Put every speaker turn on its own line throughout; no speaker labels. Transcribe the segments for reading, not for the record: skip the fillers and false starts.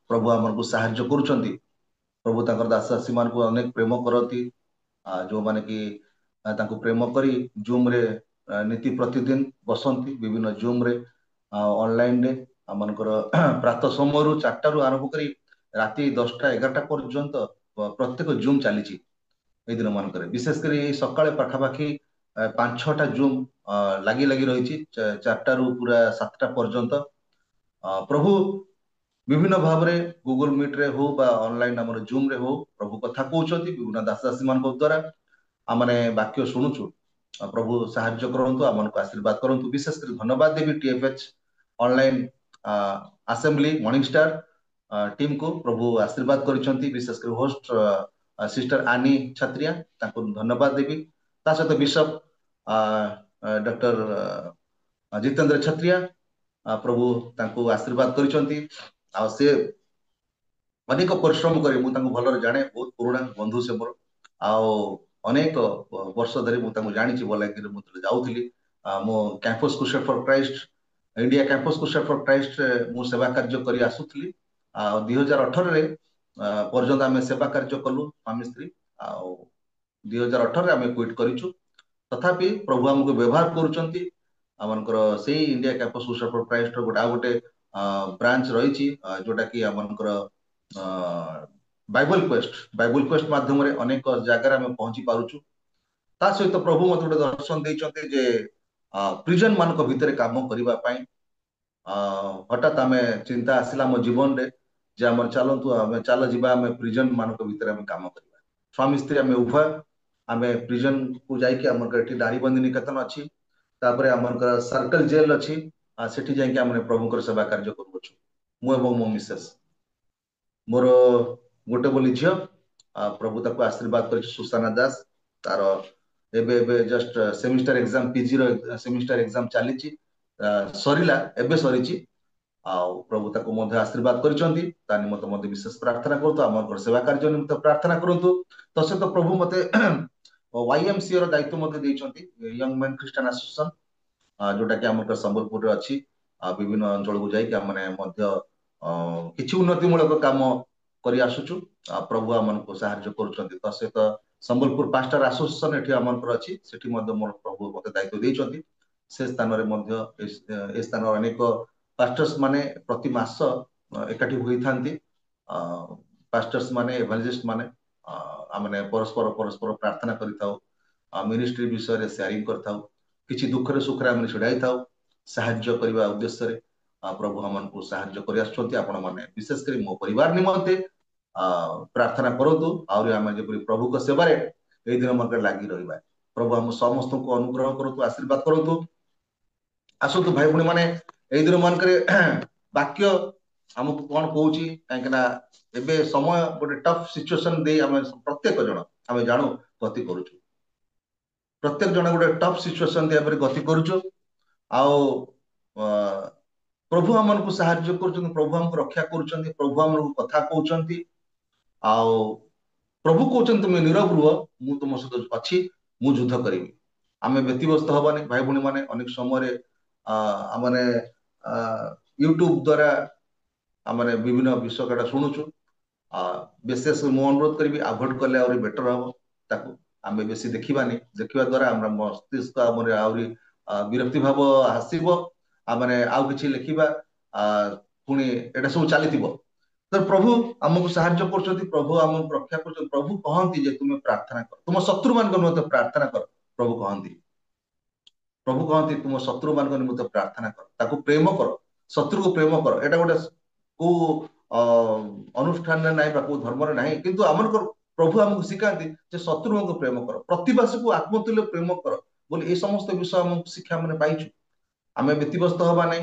प्रभु आमको साहाय्य करुछंती प्रभु ताकर दास दासी मान को अनेक प्रेम करती जो माने कि तांको प्रेम करी जूम रे नीति प्रतिदिन बसंती विभिन्न जूम रे ऑनलाइन रे आमनकर प्रातः समय रु 4टा रु आरंभ करी राति 10टा 11टा पर्यंत प्रत्येक जूम चली ए दिन मानकर विशेष करी सकाळे पाखापाखि 5-6टा जूम लागी लागी रही 4टा रु पूरा 7टा पर्यंत प्रभु विभिन्न भाव रे गूगल मीट रे हो बा ऑनलाइन हमर जूम रे हो प्रभु कथा कहउछथि विभिन्न दास दासी मान द्वारा आमने वाक्य सुनुछु प्रभु साहाय्य करंतु आमन को आशीर्वाद करंतु विशेष कर धन्यवाद देवी TFH online assembly morning star team को प्रभु आशीर्वाद करिसंती विशेष कर होस्ट सिस्टर आनी छत्रिया ताको धन्यवाद देवी ता सहित बिशप डॉक्टर जितेंद्र छत्रिया प्रभु ताको आशीर्वाद करिसंती आ से अनेक परिश्रम करे मु ताको भलर जाने बहुत पुराना बंधु से मोर आ अनेक वर्ष धरी मु ताको जानि छि बलांगीर मु जाउथली मो campus crusade for Christ India campus crusade for Christ मु सेवा कार्य करी आसुथली 2018 रे पर्यंत आमे सेवा कार्य कलु स्वामी स्त्री आ 2018 रे आमे क्विट करिछु तथापि प्रभु हमको व्यवहार करूचंती आमनकर सेही India campus crusade for Christ गोटे ब्रांच रही जोटा कि आमनकर बाइबल क्वेस्ट माध्यम रे अनेक जगह आमे पहुंची पारुछु ता सहित प्रभु मत गोटे दर्शन देइचंती जे प्रिजन मानक भितरे काम करिबा पई हठात आमे चिंता आसिला मो जीवन रे जे हमर चलंतु आमे चल जिबा आमे प्रिजन मानक भितरे आमे काम करिबा स्वामी स्त्री आमे उभय आमे प्रिजन को जाई कि हमर कटी दाढ़ी बंदी निकेतन अछि तापरे हमर सर्कल जेल अछि सेठी जाई कि हमने प्रभु कर सेवा कार्य करूछु मु एवं मो मिसेस मोर गोटे बोली झियो प्रभु ताको आशीर्वाद कर सुसाना दास तार एबे एबे जस्ट सेमिस्टर एग्जाम पीजी रो सेमिस्टर एग्जाम चली सरीला एबे सरीची आ प्रभु ताको मध्य आशीर्वाद करिसंती ता निमत मध्य विशेष प्रार्थना करतो हमर सेवा कार्य निमित्त प्रार्थना करंतु तसे तो प्रभु मते वाईएमसीए रो दायित्व मते दैचंती यंग मैन क्रिश्चियन एसोसिएशन जोटा कि हमर संबलपुर रे अछि विभिन्न अंचल को जाई कि हमने मध्य किछि उन्नति मूलक काम करी आसुचु प्रभु हमन को सहायता करूचंती तसे तो संबलपुर पास्टर एसोसिएशन एठी हमन अछि सेठी मध्य मोर प्रभु मते दायित्व दैचंती से स्थान रे मध्य ए स्थान अनेक पास्टर्स माने प्रति मास एकाठी होई थांती पास्टर्स माने एवांजेलिस्ट माने आमने परस्पर परस्पर प्रार्थना करिताउ मिनिस्ट्री विषय रे शेयरिंग करताउ किछि दुख रे सुख रे हम छुड़ाई थाउ सहायता करबा उद्देश्य रे प्रभु हमन को सहायता करि आछथि आपण माने विशेष करी मो परिवार निमंते प्रार्थना करतु आउरी आमे जे प्रभु को सेवा रे ए दिन मकर लागी रहिबा प्रभु हम समस्त को अनुग्रह करतु आशीर्वाद करतु आसतु भाई भणी माने ए दिन मन करे वाक्य हमको कोन कहूची काहेकना एबे समय गोटे टफ सिचुएशन दे हम प्रत्येक जन हम जानो गति करूछु प्रत्येक जन गोटे टफ सिचुएशन दे गति करूछु आउ प्रभु हमन को सहायता करूछन प्रभु हमको रक्षा करूछन प्रभु हमन को कथा कहउछंती आउ प्रभु कहउछन तुम नीरव रुह मु तुम सहित अछि मु युद्ध करिवि आमे व्यतिव्यस्त हबानी भाई भणी माने अनेक समय रे आमने यूट्यूब द्वारा आमने विभिन्न विषय कटा सुनुछु विशेष मु अनुरोध करिवि अवॉइड करले और बेटर हबो ताकू आमे बेसी देखिबानी देखिबा द्वारा हमरा मस्तिष्क हमरे आउरी विरक्ति भाव आसीबो आमने आउ किछि लिखिबा पुनी एटा सब चलीथिबो तो प्रभु हमको सहायता करछथि प्रभु हमको रक्षा करछथि प्रभु कहंती जे तुम प्रार्थना कर तुम शत्रु मान को मत प्रार्थना कर प्रभु कहंती तुम शत्रु मान को निमित्त प्रार्थना कर ताको प्रेम कर शत्रु को प्रेम कर एटा गोटे को अनुष्ठान नै बा को धर्म रे नै किंतु हमन को प्रभु हमको सिखांती जे शत्रु को प्रेम कर प्रतिवासी को आत्मतुल्य प्रेम कर बोले ए समस्त विषय हम शिक्षा माने पाइछु आमे व्यतिव्यस्त हबा नै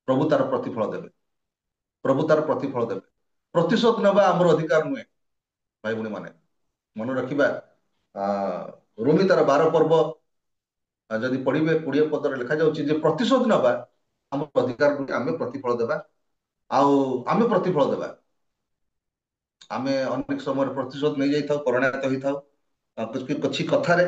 प्रभु तार प्रतिफल देबे प्रतिशोध नबा हमर अधिकार नुहे भाई भणी माने मन रखिबा रोमी तार 12 पर्व जदि पढ़िबे 20 पद रे लिखा जाउची जे प्रतिशोध नबा हमर अधिकार नुहे आमे प्रतिफल देबा आमे प्रतिफल देबा आमे अनेक समय प्रतिशोध नै जाई थाउ परिणत होई थाउ किछि कथा रे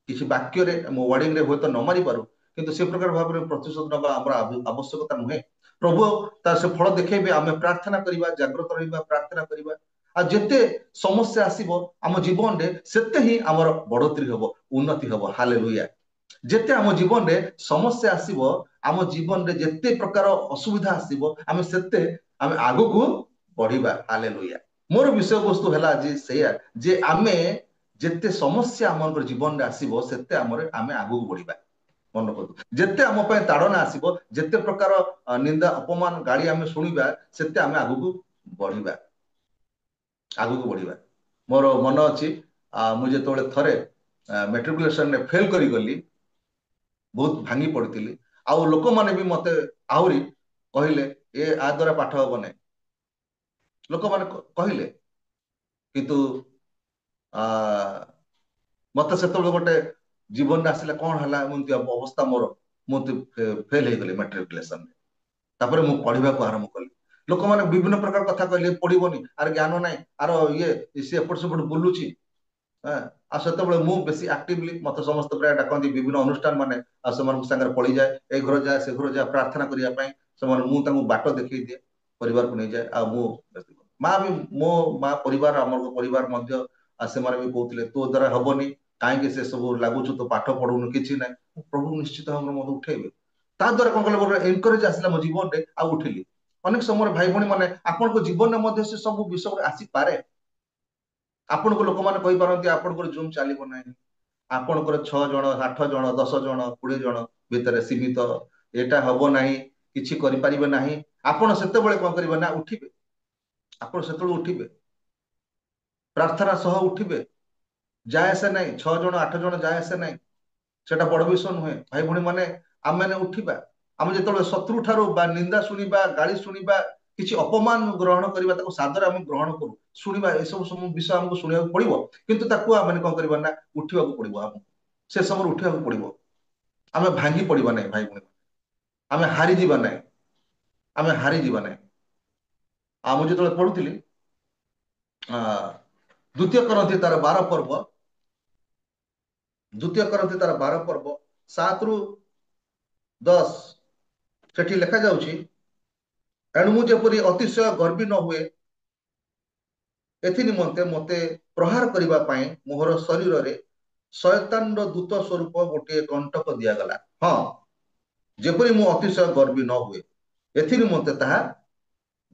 किछि वाक्य रे मो वर्डिंग रे होय तो न मारी पारू किंतु से प्रकार भाव रे प्रतिशोध नबा हमर आवश्यकता नुहे प्रभु तार से फल देखेबे आमे प्रार्थना करिबा जागृत रहिबा प्रार्थना करिबा आ जेते समस्या आसीबो आम जीवन रे सेते ही हमर बढ़ोतरी हबो उन्नति हबो हालेलुया जेते आम जीवन रे समस्या आसीबो आम जीवन रे जेते प्रकार असुविधा आसीबो आमे सेते आमे आगु को बढ़िबा हालेलुया मोर विषय वस्तु हला जे सेया जे आमे जेते समस्या हमर जीवन रे आसीबो सेते हमर आमे आगु को बढ़िबा मन करू जेते आम पय ताड़ना आसीबो जेते प्रकार निंदा अपमान गाली आमे सुनिबा सेते आमे आगु को बढ़िबा आगु को बढ़िबा मोर मन अछि मु जेतोले थरे मेट्रिकुलेशन रे फेल करी गली बहुत भांगी पड़ती आउ लोक माने भी मते आहुरी कहले ए आ द्वारा पाठ हब ना लोक माने कहले किंतु आ मत से गोटे जीवन आसला कौन है अवस्था मोर मुझे फेल हो गली मेट्रिकुलेशन तापर मु पढ़ा को आरंभ कली लोक मैंने विभिन्न प्रकार कथा कहले पढ़नी आर ज्ञान ना आर ये सी एपट सेपट बुलूची आ से बेसी एक्टिवली मत समस्त प्राय डाकती विभिन्न अनुष्ठान माने सागर पड़ी जाए ए घर जाए से घर जाए प्रार्थना करने मुझे बाट देखी दिए परिवार को नहीं जाए आ मु माँ भी मो माँ परिवार आम परिवार से भी कहते तो द्वारा हबनी कहीं से सब लगुच तो पाठ पढ़ुन कि ना प्रभु निश्चित भाव मत उठेबे ता द्वारा कौन कले गोटे एनकरेज आसला मो जीवन में आ उठिली अनेक समय भाई भौणी मैंने आपण जीवन में से सब विषय आसीपे आपण को लोक मैंने कही पारती आपण जूम चलो ना आपणकर 6 जन 8 जन 10 जन 20 जन भितर सीमित एटा हम ना कि करें ना आपण से कौन करेंगे ना उठिबे आपण से उठिबे प्रार्थना सह उठिबे जाए से नहीं 6 जन 8 जन जाए से नहीं सेटा बड़ विषय नुहे भाई भौणी माने आम मैंने उठिबा आम जो शत्रु ठारू निंदा शुणा गाड़ी शुणा किसी अपमान ग्रहण करने सादर आम ग्रहण करूँ शुणा ये सब विषय आमको शुणा पड़ो किंतु आम कौन करवा ना उठा पड़ो आमको से समय उठा पड़ो आम भांगी पड़ा ना भाई भौणी आम हारी जावा ना आम हारी जावा ना मुझे जो पढ़ुली द्वितीय करंथी तार 12 पर्व द्वितीय करंथी तार 12 पर्व 7 रु 10 सेठी लिखा जाउछि एणु मु जेपरि अतिशय गर्वी न हुए एथि निमंते मते प्रहार करिबा पई मोहर शरीर रे शैतान रो दूत स्वरूप गोटे कंटक दिया गला हां जेपरि मु अतिशय गर्वी न हुए एथि निमंते ताहा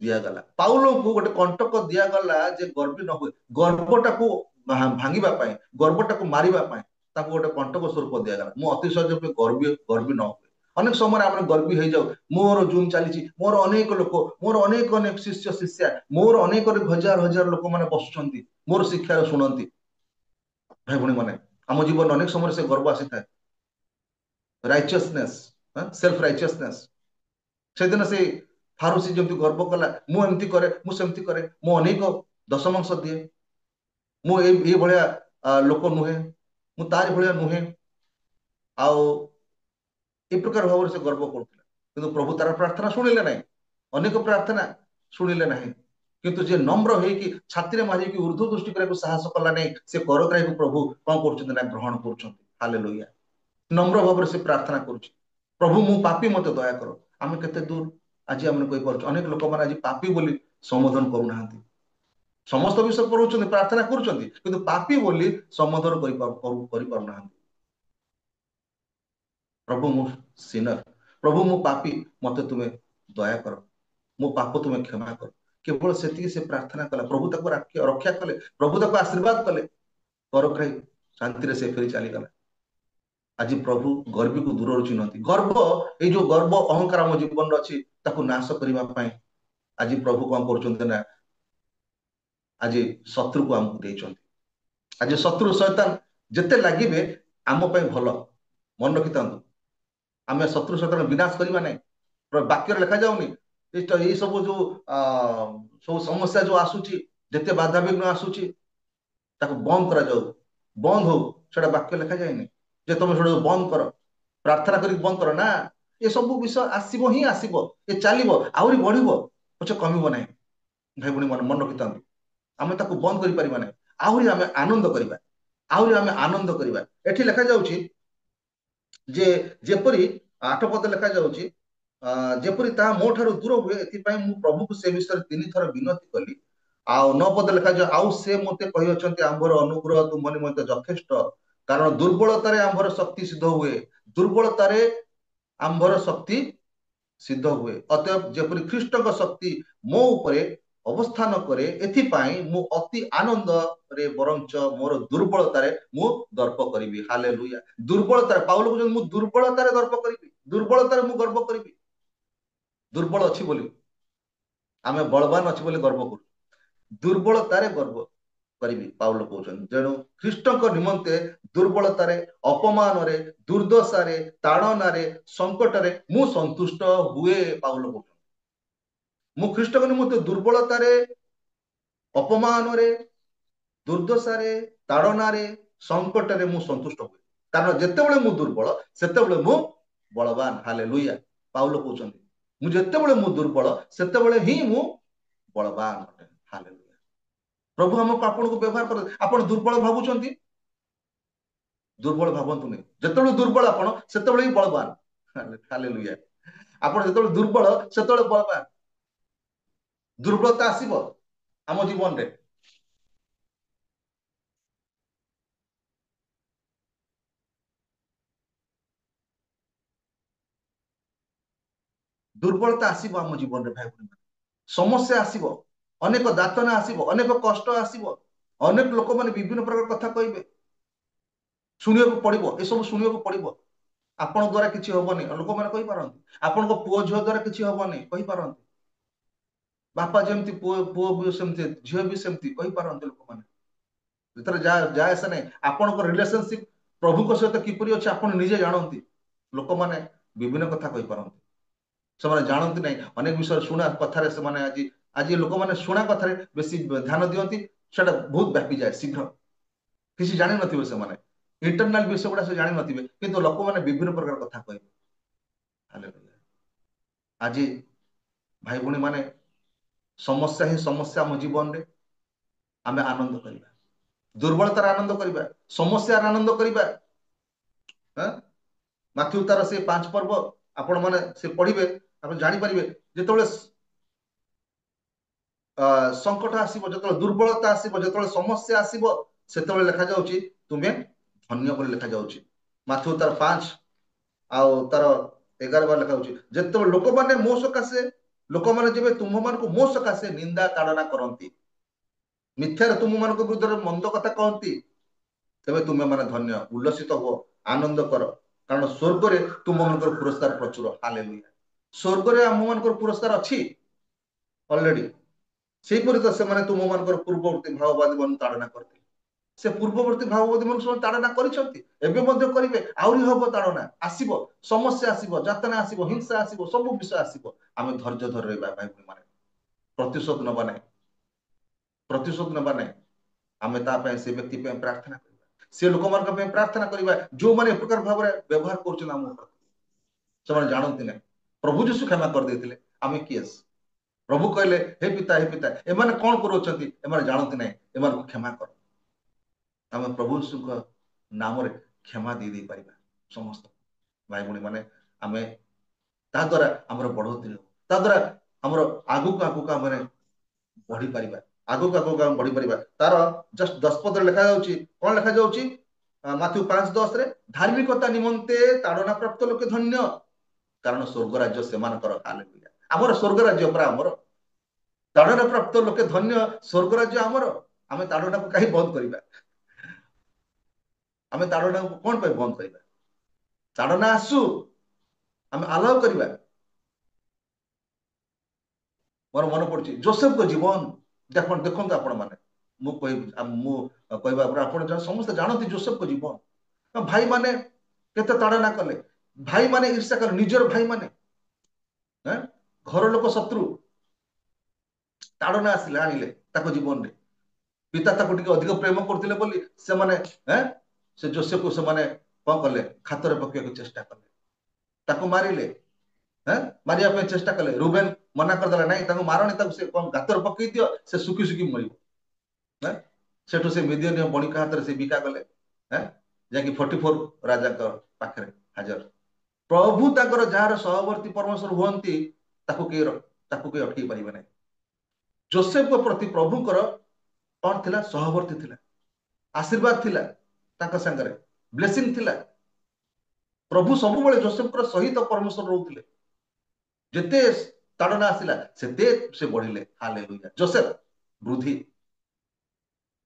दिया गला पाउलो को गोटे कंटक दिया गला जे गर्वी न हुए गर्वटा को भांगिबा पई गर्वटा को मारिबा पई ताको गोटे कंटक स्वरूप दिया गला मु अतिशय जेपरि गर्वी न हुए अनेक समय आम गर्वी हो जाऊ मोर जूम चली मोर अनेक लोक मोर अनेक अनेक शिष्य शिष्या मोर अनेक हजार हजार लोक मैंने बसुंट मोर शिक्षा शुणती भाई भौणी मैंने आम जीवन अनेक समय से गर्व आसी था राइचियसनेस सेल्फ राइचियसनेस से दिन से फारूसी जमी गर्व कला मुझे करे मुझे करे मु अनेक दशमांश दिए मुझे लोक नुहे मु तारी भाया नुहे आउ ए प्रकार भाव से गर्व करुला किंतु प्रभु तार प्रार्थना शुणिले ना अनेक प्रार्थना शुणिले ना किंतु जे नम्र होगी छाती मारिकी ऊर्ध्व दृष्टि करने साहस कला नहीं से करग्राही को प्रभु कौन कर ग्रहण कर हालेलुया नम्र भाव से प्रार्थना करुच्ची प्रभु मु पापी मत दया कर आम केते दूर आज आम कही पार्छ अनेक लोक मैंने आज पापी बोली संबोधन करूना समस्त विषय पढ़ुं प्रार्थना कर पापी बोली संबोधन कर प्रभु मु सिनर प्रभु मु पापी मत तुम्हें दया कर मो पाप तुम्हें क्षमा कर केवल से प्रार्थना कला प्रभु तक रक्षा कले प्रभु तक आशीर्वाद कले करग्राही शांति से फेरी चलीगला आज प्रभु गर्वी को दूर चिन्हती गर्व ये जो गर्व अहंकार आम जीवन अच्छी नाश करने आज प्रभु कौन कर आज शत्रु को आमको देते आज शत्रु शैतान जिते लगे आम भल मन रखी था आम शत्रु शैतान विनाश करवा ना वाक्य लिखा जाऊनी ये सब जो सब समस्या जो आसूची जिते बाधा विघ्न आसूची बंद करा जाऊ बंद हो सेटा वाक्य लिखा जाए जे तुम से बंद कर प्रार्थना कर बंद कर ना ये सब विषय आसब ही आसब ये चलो आहरी बढ़ पचे कम ना भाई भौणी मन मन रखी था आम बंद कर आहरी आम आनंद करवा आहरी आम आनंद करवा एठी लिखा जाउची जे जेपरी 8 पद लिखा जाउची ଯେପରି ତାହା ମୋ ଠାରୁ ଦୂର ହୁଏ, ଏଥିପାଇଁ ମୁଁ ପ୍ରଭୁକୁ ସେ ବିଷୟରେ 3 ଥର ବିନତି କଲି। ଆଉ 9 ପଦ ଲେଖାଯାଏ, ଆଉ ସେ ମୋତେ କହିଅଛନ୍ତି, ଆମ୍ଭର ଅନୁଗ୍ରହ ତୁମ ନିମନ୍ତେ ଯଥେଷ୍ଟ, କାରଣ ଦୁର୍ବଳତାରେ ଆମ୍ଭର ଶକ୍ତି ସିଦ୍ଧ ହୁଏ। ଦୁର୍ବଳତାରେ ଆମ୍ଭର ଶକ୍ତି ସିଦ୍ଧ ହୁଏ। ଅତଏବ ଯେପରି ଖ୍ରୀଷ୍ଟଙ୍କ ଶକ୍ତି ମୋ ଉପରେ ଅବସ୍ଥାନ କରେ, ଏଥିପାଇଁ ମୁଁ ଅତି ଆନନ୍ଦରେ ବରଞ୍ଚ ମୋର ଦୁର୍ବଳତାରେ ମୁଁ ଦର୍ପ କରିବି। ହାଲେଲୁୟା। ଦୁର୍ବଳତାରେ ପାଉଲ କହୁଛନ୍ତି, ମୁଁ ଦୁର୍ବଳତାରେ ଦର୍ପ କରିବି, ଦୁର୍ବଳତାରେ ମୁଁ ଗର୍ବ କରିବି। ଦୁର୍ବଳ ଅଛି ବୋଲି, ଆମେ ବଳବାନ ଅଛି ବୋଲି ଗର୍ବ କରୁ, ଦୁର୍ବଳତାରେ ଗର୍ବ କରିବି ପାଉଲ କହୁଛନ୍ତି। ତେଣୁ ଖ୍ରୀଷ୍ଟଙ୍କ ନିମନ୍ତେ ଦୁର୍ବଳତାରେ, ଅପମାନରେ, ଦୁର୍ଦ୍ଦଶାରେ, ତାଡ଼ନାରେ, ସଙ୍କଟରେ ମୁଁ ସନ୍ତୁଷ୍ଟ ହୁଏ। ପାଉଲ କହୁଛନ୍ତି, ମୁଁ ଖ୍ରୀଷ୍ଟଙ୍କ ନିମନ୍ତେ ଦୁର୍ବଳତାରେ, ଅପମାନରେ, ଦୁର୍ଦ୍ଦଶାରେ, ତାଡ଼ନାରେ, ସଙ୍କଟରେ ମୁଁ ସନ୍ତୁଷ୍ଟ ହୁଏ। କାରଣ ଯେତେବେଳେ ମୁଁ ଦୁର୍ବଳ, ସେତେବେଳେ ମୁଁ ବଳବାନ। ହାଲେଲୁୟା। ପାଉଲ କହୁଛନ୍ତି, ମୁଁ ଯେତେବେଳେ ମୁଁ ଦୁର୍ବଳ, ସେତେବେଳେ ହିଁ ମୁଁ ବଳବାନ ଅଟେ। ହାଲେଲୁୟା। ପ୍ରଭୁ ଆମକୁ ଆପଣଙ୍କୁ ବ୍ୟବହାର କର। ଆପଣ ଦୁର୍ବଳ ଭାବୁଛନ୍ତି, ଦୁର୍ବଳ ଭାବନ୍ତୁନି। ଯେତେବେଳେ ଦୁର୍ବଳ ଆପଣ, ସେତେବେଳେ ହିଁ ବଳବାନ। ହାଲେଲୁୟା। ଆପଣ ଯେତେବେଳେ ଦୁର୍ବଳ, ସେତେବେଳେ ବଳବାନ। ଦୁର୍ବଳତା ଆସିବ ଆମ ଜୀବନରେ, ଦୁର୍ବଳତା ଆସିବ ଆମ ଜୀବନରେ ଭାଇ ଭଉଣୀ। ସମସ୍ୟା ଆସିବ, ଅନେକ ଯାତନା ଆସିବ, ଅନେକ କଷ୍ଟ ଆସିବ, ଅନେକ ଲୋକମାନେ ବିଭିନ୍ନ ପ୍ରକାର କଥା କହିବେ, ଶୁଣିବାକୁ ପଡିବ, ଏସବୁ ଶୁଣିବାକୁ ପଡିବ। ଆପଣଙ୍କ ଦ୍ଵାରା କିଛି ହବନି, ଲୋକମାନେ କହିପାରନ୍ତି। ଆପଣଙ୍କ ପୁଅ ଝିଅ ଦ୍ଵାରା କିଛି ହବନି, କହିପାରନ୍ତି। ବାପା ଯେମିତି ପୁଅ ପୁଅ ବି ସେମିତି, ଝିଅ ବି ସେମିତି, କହିପାରନ୍ତି ଲୋକମାନେ। ଭିତରେ ଯାଏ ଆସେ ନାହିଁ। ଆପଣଙ୍କ ରିଲେସନସିପ ପ୍ରଭୁଙ୍କ ସହିତ କିପରି ଅଛି ଆପଣ ନିଜେ ଜାଣନ୍ତି। ଲୋକମାନେ ବିଭିନ୍ନ କଥା କହିପାରନ୍ତି, ସେମାନେ ଜାଣନ୍ତି ନାହିଁ। ଅନେକ ବିଷୟରେ ଶୁଣା କଥାରେ ସେମାନେ ଆଜି ଆଜି ଲୋକମାନେ ଶୁଣା କଥାରେ ବେଶୀ ଧ୍ୟାନ ଦିଅନ୍ତି, ସେଟା ବହୁତ ବ୍ୟାପିଯାଏ ଶୀଘ୍ର। କିଛି ଜାଣିନଥିବେ ସେମାନେ, ଇଣ୍ଟରନାଲ ବିଷୟ ଗୁଡା ସେ ଜାଣିନଥିବେ, କିନ୍ତୁ ଲୋକମାନେ ବିଭିନ୍ନ ପ୍ରକାର କଥା କହିବେ। ହାଲେଲୁୟା। ଆଜି ଭାଇ ଭଉଣୀ ମାନେ, ସମସ୍ୟା ହିଁ ସମସ୍ୟା ଆମ ଜୀବନରେ, ଆମେ ଆନନ୍ଦ କରିବା, ଦୁର୍ବଳତାର ଆନନ୍ଦ କରିବା, ସମସ୍ୟାର ଆନନ୍ଦ କରିବା। ମାଥ୍ୟୁ ତାର ସେ 5 ପର୍ବ ଆପଣ ମାନେ ସେ ପଢିବେ, ଆପଣ ଜାଣିପାରିବେ। ଯେତେବେଳେ ସଙ୍କଟ ଆସିବ, ଯେତେବେଳେ ଦୁର୍ବଳତା ଆସିବ, ଯେତେବେଳେ ସମସ୍ୟା ଆସିବ, ସେତେବେଳେ ଲେଖାଯାଉଛି ତୁମେ ଧନ୍ୟ ବୋଲି ଲେଖାଯାଉଛି। ମାଥ୍ୟୁ ତାର 5 ଆଉ ତାର 11 ଲେଖାଯାଉଛି, ଯେତେବେଳେ ଲୋକମାନେ ମୋ ସକାଶେ, ଲୋକମାନେ ଯେବେ ତୁମମାନଙ୍କୁ ମୋ ସକାଶେ ନିନ୍ଦା ତାଡନା କରନ୍ତି, ମିଥ୍ୟାରେ ତୁମମାନଙ୍କ ବିରୁଦ୍ଧରେ ମନ୍ଦ କଥା କହନ୍ତି, ତେବେ ତୁମେ ମାନେ ଧନ୍ୟ, ଉଲ୍ଲସିତ ହୁଅ, ଆନନ୍ଦ କର, କାରଣ ସ୍ୱର୍ଗରେ ତୁମମାନଙ୍କର ପୁରସ୍କାର ପ୍ରଚୁର। ହାଲେଲୁୟା। ସ୍ୱର୍ଗରେ ଆମମାନଙ୍କର ପୁରସ୍କାର ଅଛି ଅଲରେଡି। ସେହିପରି ତ ସେମାନେ ତୁମମାନଙ୍କର ପୂର୍ବବର୍ତ୍ତୀ ଭାବବାଦୀ ମାନଙ୍କୁ ତାଡନା କରିଥିଲେ। ସେ ପୂର୍ବବର୍ତ୍ତୀ ଭାବବାଦୀ ମାନଙ୍କୁ ସେମାନେ ତାଡନା କରିଛନ୍ତି, ଏବେ ମଧ୍ୟ କରିବେ। ଆହୁରି ହବ, ତାଡନା ଆସିବ, ସମସ୍ୟା ଆସିବ, ଯାତନା ଆସିବ, ହିଂସା ଆସିବ, ସବୁ ବିଷୟ ଆସିବ। ଆମେ ଧୈର୍ଯ୍ୟ ଧରି ରହିବା ଭାଇ ଭଉଣୀ ମାନେ, ପ୍ରତିଶୋଧ ନେବା ନାହିଁ, ପ୍ରତିଶୋଧ ନେବା ନାହିଁ। ଆମେ ତା ପାଇଁ, ସେ ବ୍ୟକ୍ତି ପାଇଁ ପ୍ରାର୍ଥନା କରିବା, ସେ ଲୋକମାନଙ୍କ ପାଇଁ ପ୍ରାର୍ଥନା କରିବା ଯୋଉମାନେ ଏ ପ୍ରକାର ଭାବରେ ବ୍ୟବହାର କରୁଛନ୍ତି ଆମ ଉପରେ। ସେମାନେ ଜାଣନ୍ତି ନାହିଁ, ପ୍ରଭୁ ଯୀଶୁ କ୍ଷମା କରିଦେଇଥିଲେ, ଆମେ କିଏ? ପ୍ରଭୁ କହିଲେ, ହେ ପିତା, ହେ ପିତା, ଏମାନେ କଣ କରୁଛନ୍ତି, ଏମାନେ ଜାଣନ୍ତି ନାହିଁ, ଏମାନଙ୍କୁ କ୍ଷମା କର। ଆମେ ପ୍ରଭୁ ଯୀଶୁଙ୍କ ନାମରେ କ୍ଷମା ଦେଇ ପାରିବା ସମସ୍ତ ଭାଇ ଭଉଣୀ ମାନେ। ଆମେ ତା ଦ୍ଵାରା ଆମର ବଢୋତ୍ତରୀ ହବ, ତା ଦ୍ଵାରା ଆମର ଆଗକୁ ଆଗକୁ ଆମେ ବଢିପାରିବା, ଆଗକୁ ଆଗକୁ ଆମେ ବଢିପାରିବା। ତାର ଜଷ୍ଟ 10 ପଦରେ ଲେଖାଯାଉଛି, କଣ ଲେଖାଯାଉଛି? ମାଥ୍ୟୁ 5:10ରେ, ଧାର୍ମିକତା ନିମନ୍ତେ ତାଡନା ପ୍ରାପ୍ତ ଲୋକେ ଧନ୍ୟ, କାରଣ ସ୍ୱର୍ଗ ରାଜ୍ୟ ସେମାନଙ୍କର। ହାଲେଲୁୟା। ଆମର ସ୍ୱର୍ଗ ରାଜ୍ୟ ପରା ଆମର। ତାଡନା ପ୍ରାପ୍ତ ଲୋକେ ଧନ୍ୟ, ସ୍ୱର୍ଗ ରାଜ୍ୟ ଆମର। ଆମେ ତାଡନାକୁ କାହିଁ ବନ୍ଦ କରିବା? ଆମେ ତାଡନାକୁ କଣ ପାଇଁ ବନ୍ଦ କରିବା? ତାଡନା ଆସୁ, ଆମେ ଆଲାଉ କରିବା। ମୋର ମନେ ପଡୁଛି ଯୋସେଫଙ୍କ ଜୀବନ। ଦେଖନ୍ତୁ ଆପଣ ମାନେ, ମୁଁ କହିବା ପରେ ଆପଣ ସମସ୍ତେ ଜାଣନ୍ତି ଯୋସେଫଙ୍କ ଜୀବନ। ଭାଇ ମାନେ କେତେ ତାଡନା କଲେ, ଭାଇ ମାନେ ଈର୍ଷା କଲେ, ନିଜର ଭାଇ ମାନେ, ଘର ଲୋକ ଶତ୍ରୁ, ତାଡନା ଆସିଲେ, ଆଣିଲେ ତାଙ୍କ ଜୀବନରେ। ପିତା ତାକୁ ଟିକେ ଅଧିକ ପ୍ରେମ କରୁଥିଲେ ବୋଲି ସେମାନେ ସେ ଯୋସେଫକୁ ସେମାନେ କଣ କଲେ? ଖାତରେ ପକେଇବାକୁ ଚେଷ୍ଟା କଲେ, ତାକୁ ମାରିଲେ, ମାରିବା ପାଇଁ ଚେଷ୍ଟା କଲେ। ରୁବେନ ମନା କରିଦେଲା, ନାଇଁ ତାଙ୍କୁ ମାରନି, ତାକୁ ସେ କଣ ଗାତରେ ପକେଇ ଦିଅ, ସେ ଶୁଖି ଶୁଖି ମରିବ। ସେଠୁ ସେ ମିଦିଆନୀୟ ବଣିକ ହାତରେ ସେ ବିକା କଲେ, ଯାଇକି 44 ରାଜାଙ୍କ ପାଖରେ ହାଜର। प्रभु ताकर जार सहवर्ती परमेश्वर हुअन्ति ताकू के अटकी परिबे नै। जोसेफ को प्रति प्रभुकर कौन थिला सहवर्ती थिला, आशीर्वाद थिला, ताका संगरे ब्लेसिंग थिला। प्रभु सब बेले जोसेफ कर सहित परमेश्वर रहउथिले। जेते ताड़ना आसिला सेते से बढ़िले। हालेलुया। जोसेफ वृद्धि,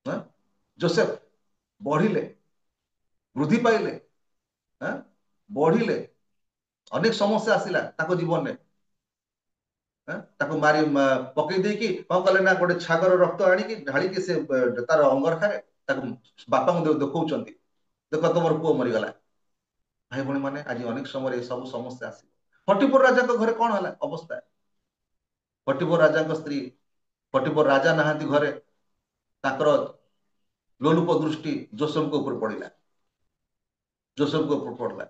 हाँ? जोसेफ बढ़िले, वृद्धि पाइले, हाँ? बढ़िले। अनेक समस्या आसिला ताको जीवन में, हाँ? ताको मारी पकई देकी कौन कले ना गोटे छागर रक्त आनिकी ढाळिकी से तार अंगरखारे ताको बापा को देखौचंती, देखो तुमर पुओ मरिगला। भाई भणी माने आज अनेक समय सब समस्या आसी। फटिपुर राजा को घरे कौन हला अवस्था? फटिपुर राजा को स्त्री, फटिपुर राजा नहांती घरे, ताकर लोलुप दृष्टि जोसेफ को ऊपर पड़िला, जोसेफ को ऊपर पड़ला।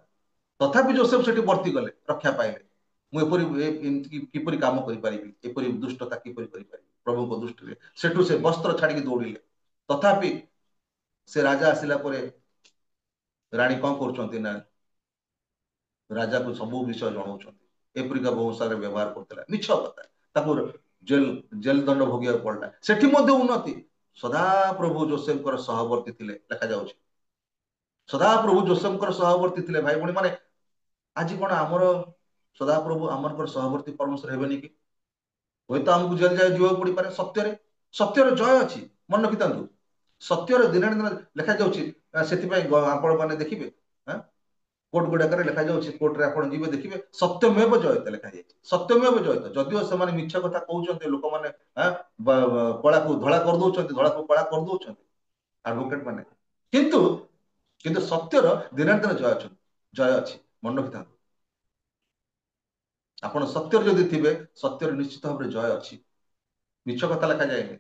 तथापि जोसेफ सेठी वर्ती गले, रक्षा पाइले। मु एपरी किपरि काम करि परिबि, एपरि दुष्टता किपरि करि परिबि प्रभु को दृष्टि रे। सेठु से वस्त्र छाड़ी दौड़िले। तथापि से राजा आसिला परे रानी कौन करछंती ना राजा को सब विषय जनाउछंती। एपरिका बहुत सारे व्यवहार करतला, मिछ कथा। ताको जेल जेल दंड भोगिया पड़ला। सेठी मध्ये उन्नति। सदा प्रभु जोसेफ कर सहवर्ती थिले लिखा जाउछि। सदा प्रभु जोसेफ कर सहवर्ती थिले। भाई भणी माने आज कोन हमर सदा प्रभु हमर कर सहवर्ती परमेश्वर हेबेनी कि? होय तो हमकु जेल जाय जीवा पड़ी पारे। सत्यर जय अछि। मन रखितांतु सत्यर दिन दिन लिखा जाउछि। सेति पय आपण माने देखिबे, हां, कोर्ट गुड़ाकर लिखा जाउछि। कोर्ट रे आपण जीवे देखिबे सत्यमेव जयते लिखा जाइछि। सत्यमेव जयते। जदिओ से मिछ कथा कहउछन्ते लोक माने, हां, कला को धळा कर दउछन्ते, धळा को कला कर दउछन्ते एडवोकेट माने, किंतु किंतु सत्यर दिन दिन जय अछि, जय अछि। मन रखिता आपण सत्यर जदि थिबे सत्यर निश्चित भाव जय अछि। मिछ कथा लिखा जाएनि।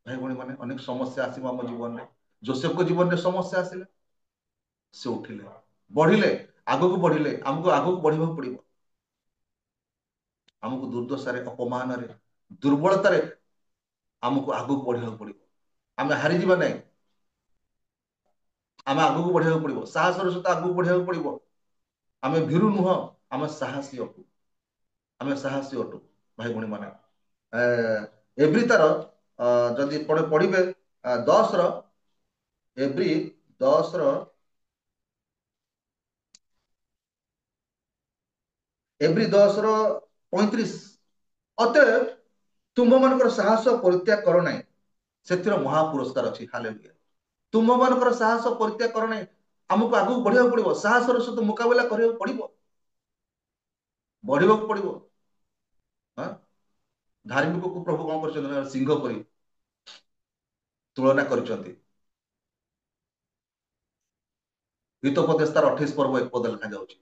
भाई भणी माने अनेक समस्या आसीबो हम जीवन में। जोसेफ को जीवन में समस्या आसिले, से उठिले, बढ़िले, आगो को बढ़िले। हमको आगो को बढ़िबा पड़िबो। हमको दुर्दशा रे, अपमान रे, दुर्बलता रे हमको आगो को बढ़िबा पड़िबो। आमे हारि जीवा नै। आमे आगो को बढ़िबा पड़िबो। साहस रे सहित आगो को बढ़िबा पड़िबो। आमे भीरु नुह, आमे साहसी अटु। आमे साहसी अटु। भाई भणी माने एब्री तार जदि पढ़िबे 10 रो, एब्री 10 रो, एब्री 10 रो 35। अतएव तुम मानकर साहस परित्याग कर नाही, सेतिर महापुरस्कार अछि। हालेलुया। तुम मानकर साहस परित्याग कर नाही। हमको आगु बढ़िबा पड़िबो। साहस रो सहित मुकाबला करियो पड़िबो, बढ़िबा पड़िबो। हां, धार्मिक को प्रभु कौन कर सिंह परी तुलना कर। हितोपदेश तार 28 पर्व 1 पद लिखा जाउछि।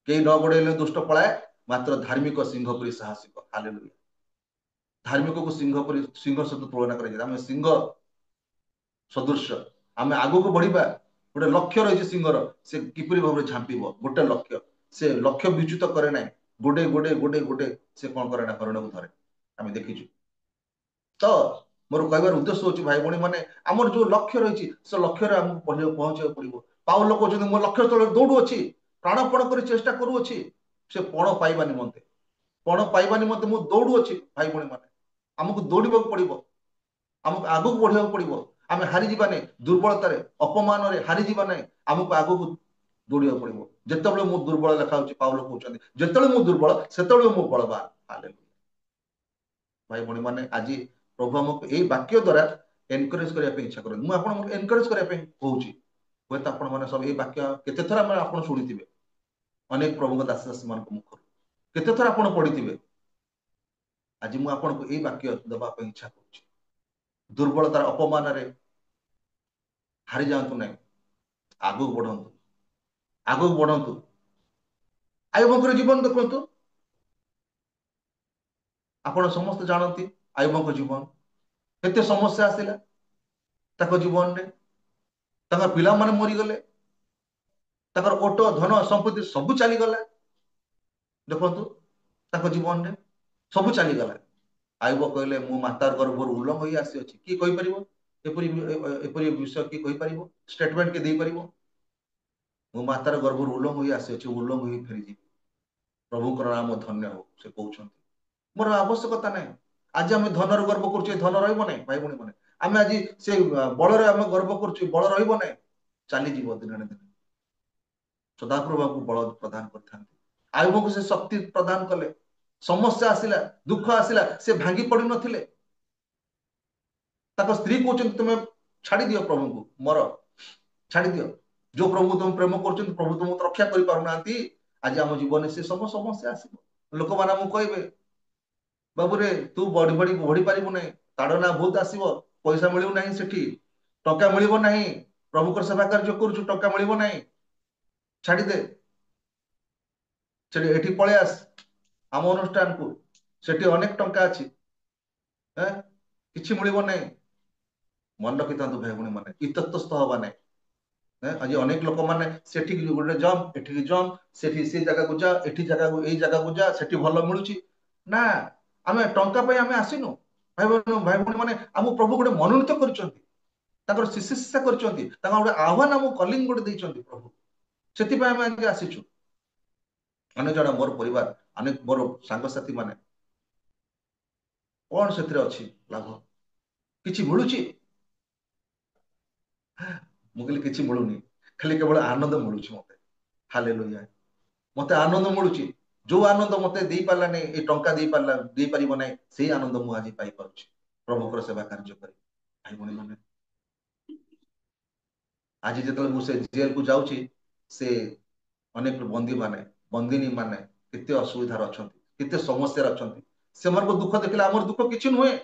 केही न बड़ेले दुष्ट पलाए, मात्र धार्मिक सिंह परी साहसिक। हालेलुया। धार्मिक को सिंह परी, सिंह सहित तुलना कर। आम सिंह सदृश आम आगो को बढ़िबा। गोटे लक्ष्य रही सिंहर, से किपरि भाव झांपिबो। गोटे लक्ष्य, से लक्ष्य विच्युत करे ना। गोटे गोटे गोटे गोटे से कौन करे ना, हरण को धरे। आम देखिछु। तो मोर कहबार उद्देश्य होची भाई भणी माने हमर जो लक्ष्य रही से लक्ष्य रे हम पहुंचे पड़िबो। पाउल कहउछन मो लक्ष्य तले दौड़ू अछि, प्राणपण कर चेष्टा करू अछि, से पण पाइबा निमंते, पण पाइबा निमंते मु दौड़ू अछि। भाई भणी माने हमको दौड़िबा पड़िबो, हमको आगु को बढ़िबा पड़िबो। आमे हारि जीवा नै, दुर्बलता रे, अपमान रे हारि जीवा नै। हमको आगु को दौड़िबा पड़िबो। जेतेबेले मु दुर्बल लेखा होची, पाउल कहउछन जेतेबेले मु दुर्बल सेतेबेले मु बलवान। हालेलुया। भाई भणी माने आज प्रभु हमको एई वाक्य द्वारा एनकरेज करिया पे इच्छा करन। मु आपन एनकरेज करिया पे कहउची। होय त आपन माने सब एई वाक्य केते थरा माने आपन सुनिथिबे अनेक प्रभु दास दास मान को मुख, केते थरा आपन पढिथिबे। आज मु आपन को एई वाक्य दबा पे इच्छा करउची। दुर्बलतार अपमान रे हारि जातु नै, आगु बढ़ंतु, आगु बढ़ंतु। आयुबकर जीवन देखंतु। आपण समस्त जानती आयुबकर जीवन केते समस्या आसिला ताको जीवन रे। ताका पिला माने मरि गले, ताकर ओट धन संपत्ति सब चली गला। देखंतु ताको जीवन रे सब चली गला। आयुब कहले मु मातार गर्भर उल्लंघ होई आसी अछि। की कहि परिबो? एपरि एपरि विषय की कहि परिबो? स्टेटमेंट के देई परिबो? मु मातार गर्भर उल्लंघ होई आसी उल्लंघ होई फेरी प्रभुकर नाम धन्य हो से कहते मोर आवश्यकता नहीं आज आम धनर गर्व कर धन रही भाई भणी मैंने आम आज से बल आम गर्व कर बल रही चलीज दिन दिन सदाप्रभु आपको बल प्रदान करते आयुब को से शक्ति प्रदान कले समस्या आसिला दुख आसिला से भांगी पड़ नथिले स्त्री कहते तुम्हें छाड़ी दियो प्रभु को मर छाड़ी दियो जो प्रभु तुम प्रेम कर प्रभु तुम रक्षा कर पारना आज आम जीवन से सब समस्या आसो लोक मैंने कहे बाबू रे तू बढ़ी बढ़ी बढ़ी पारू ना ताड़ना बहुत आसो पैसा मिलू ना सेठी टंका मिल ना प्रभुकर सेवा कार्य करुचु टंका मिल ना छाड़ीदे एठी पळे आस आम अनुष्ठान को सेठी अनेक टंका अच्छी किसी मिल ना मन रखी था भाई भूणी मैंने इतस्त हवा ना आज अनेक लोक मैंने सेठी गोटे जम एठी जम सेठी से जगह को जा एठी जगह को एई जगह को जा सेठी भल मिलुची ना आमे टंका पे आमे आसिनु भाई भूणी मैंने आम प्रभु गोटे मनोनीत करछंती ताकर शिष्यशिक्षा करछंती ताका गोटे आह्वान आम कलिंग गोटे दैछंती प्रभु सेति पे आमे आज आसिछु अनेक जन मोर परिवार अनेक मोर सांगसाथी माने कौन से अच्छी लाभ किसी मिलूची मुझे किसी मिलूनी खाली केवल आनंद मिलूची मते हालेलुया मते आनंद मिलूची जो आनंद मते दे पाला नहीं ए टंका दे पारिबो नहीं सेही आनंद मु आज पाई पारुची प्रभुकर सेवा कार्य करी भाई भणी माने आज जेतले मु से जेल को जाउची से अनेक बंदी माने बंदिनी माने केते असुविधा अछंती केते समस्या अछंती सेमर को दुख देखले हमर दुख किछि नुहे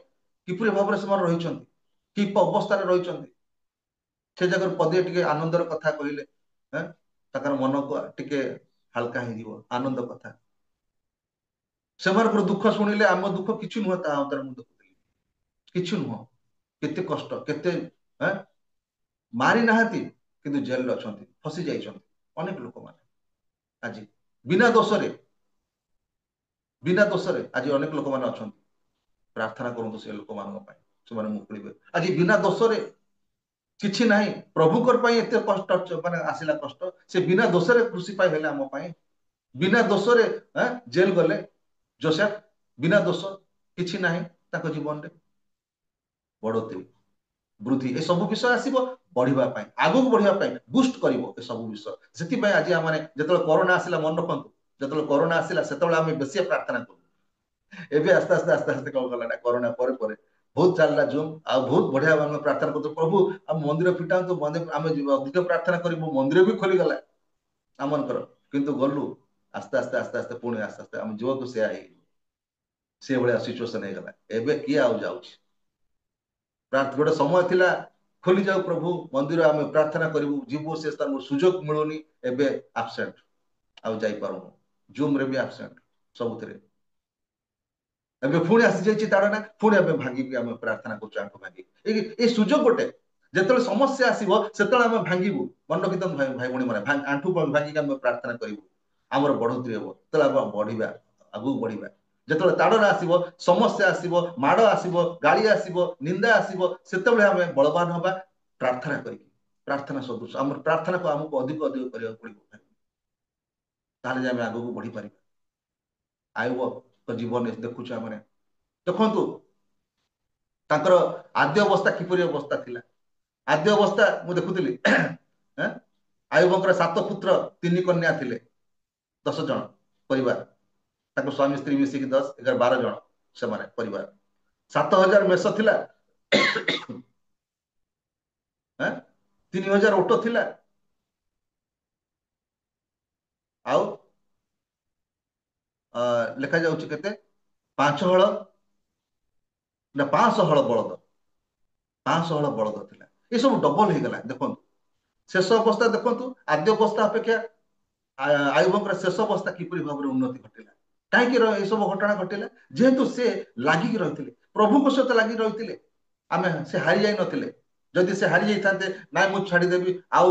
किपुरे भाबरे सेमर रहिछंती कि अवस्था रे रहिछंती से जगह पदे टिके आनंदर कथा कहले हैं तकर मन को टिके हल्का हे जीवो आनंद कथा सेमर को दुख सुनिले हम दुख किछि नुहे ता अंतर मु देखुली किछि नुह केते कष्ट केते हैं मारी नाहती किंतु जेल रे अछंती फसी जाइछंती अनेक लोक माने आज बिना दोषरे आज अनेक लोक माने अछंती प्रार्थना करंतु से लोक मान से मुक्ति आज बिना दोषरे किछि नाही प्रभुकर पई एते कष्ट माने आसिला कष्ट से बिना दोषरे क्रूसिफाई हेले हम पई बिना दोषरे जेल गले जोसेफ बिना दोष किछि नाही ताको जीवन रे बढोतरी वृद्धि ए सब विषय आसीबो बढ़िबा पई आगु बढ़िबा पई बूस्ट करिवो ए सब विषय सेति पई आज माने जतले कोरोना आसिला मन रखंतु जतले कोरोना आसिला सेतले हम बेसी प्रार्थना करू एबे आस्ते आस्ते आस्ते आस्ते कौन गला ना कोरोना पर बहुत चलला जूम आ बहुत बढ़िया हम प्रार्थना करतो प्रभु हम मंदिर फिटांतु मंदिर हम अधिक प्रार्थना करिबो मंदिर भी खोली गला आमनकर किंतु गलु आस्ते आस्ते आस्ते आस्ते पुणी आस्ते आस्ते हम जीव को से भलिया सिचुएशन हे गला एबे किए आउ जाउछि प्रार्थ गोटे समय थिला खोली जाऊ प्रभु मंदिर आम प्रार्थना करू जीवो से स्थान सुजोग मिलूनी एबे आबसेंट आउ जाई पारुनु जूम रे भी आबसेंट सबुतरे एबे पुणी आसी जाई ताड़ना पुणी एबे भांगी के हम प्रार्थना करछु आंठु भांगी ए सुजोग गोटे जेतले समस्या आसीबो सेतले हम भांगीबु मन रखितन भाई भाई भणी माने आंठु भांगी के हम प्रार्थना करिवु हमर बढ़ोतरी हेबो तला बढ़िबा आगु बढ़िबा जेतले ताड़ना आसीबो समस्या आसीबो माड़ आसीबो गाली आसीबो निंदा आसीबो सेतले हम बलवान होबा प्रार्थना करी प्रार्थना सदृश हमर प्रार्थना को हमको अधिक अधिक करिया पड़िबो ताले जे हम आगु बढ़ी पारिबा आयुब तो जीवन देखुछ माने देखंतु ताकर आद्य अवस्था किपरि अवस्था थिला आद्य अवस्था मु देखुतली आयुबकर 7 पुत्र 3 कन्या थिले 10 जन परिवार ताको स्वामी स्त्री मिसी की 10 11 12 जन से माने परिवार 7000 मेष थिला 3000 ओटो थिला आउ लेखा जाउछि केते 5 हळ ना 500 हळ बळद 500 हळ बळद थिला ए सब डबल हे गला देखंतु शेष अवस्था देखंतु आद्य अवस्था अपेक्षा आयुबकर शेष अवस्था किपरि भाबरे उन्नति घटिला काहे कि सब घटना घटिला जेहेतु से लागि रहिथिले प्रभु को सहित लागि रहिथिले आमे से हारि जाई नथिले जदि से हारि जाइथांते नाइ मु छाडी देबी आउ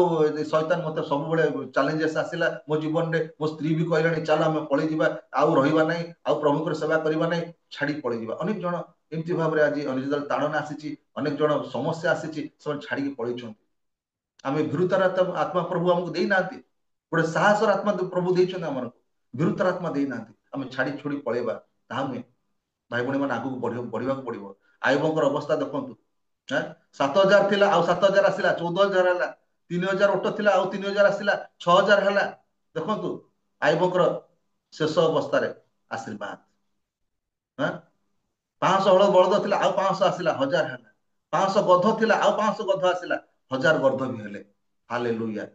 शैतान मते सब बेले चैलेंजेस आसिला मो जीवन रे मो स्त्री भी कहलानी चल आमे पळी जिबा आउ रहिबा नै आउ प्रभु को सेवा करिबा नै छाडी पळी जिबा अनेक जण एमति भाबरे आज अनिजल ताड़ना आसीची अनेक जण समस्या आसीची सब छाडी के पळी छन आमे विरुद्धर आत्मा प्रभु हमको देई नांती गोटे साहसर आत्मा प्रभु देइछन हमर विरुद्धर आत्मा देई नांती आमे छाड़ी छोड़ी पळेबा ताहा नुहे भाई भणी मन आगु बढ़िया पड़ो आयुबर अवस्था देखु 7,000 थिला आउ 7,000 आसिला 14,000 हला 3,000 ओट थिला आउ 3,000 आसिला 6,000 हला देखु आयुबर शेष अवस्था आशीर्वाद 500 हल बलद थिला आउ 500 आसिला 1,000 हला 500 गध थिला आउ 500 गध आसिला 1,000 गर्ध भी हेले हालेलुया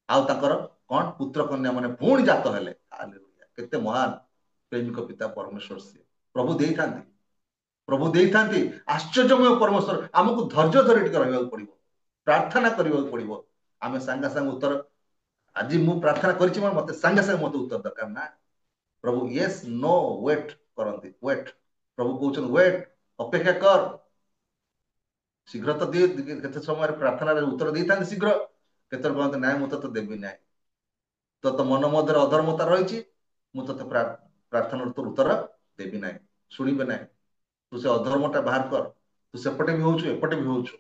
आउ ताकर कौन पुत्र कन्या माने पुणी जात हेले हालेलुया केते महान प्रेमिक पिता परमेश्वर से प्रभु देई थांती प्रभु देई थांती आश्चर्यमय परमेश्वर हमकु धैर्य धरि टिके रहबाक पड़िबो प्रार्थना करबाक पड़िबो आमे संगा संग उत्तर आज मु प्रार्थना करछि मते संगा संग मते उत्तर दरकार ना प्रभु यस नो वेट करंती वेट प्रभु कहउछन वेट अपेक्षा कर शीघ्र तो दे केते समय प्रार्थना रे उत्तर देई थांती शीघ्र केते कहते नाय मते तो देबी नाय तो मन मध्य अधर्मता रही मुझे प्रार्थना तो उत्तर देवी ना शुणे ना तू से अधर्मटा बाहर कर तू सेपटे भी होचु एपटे भी होचु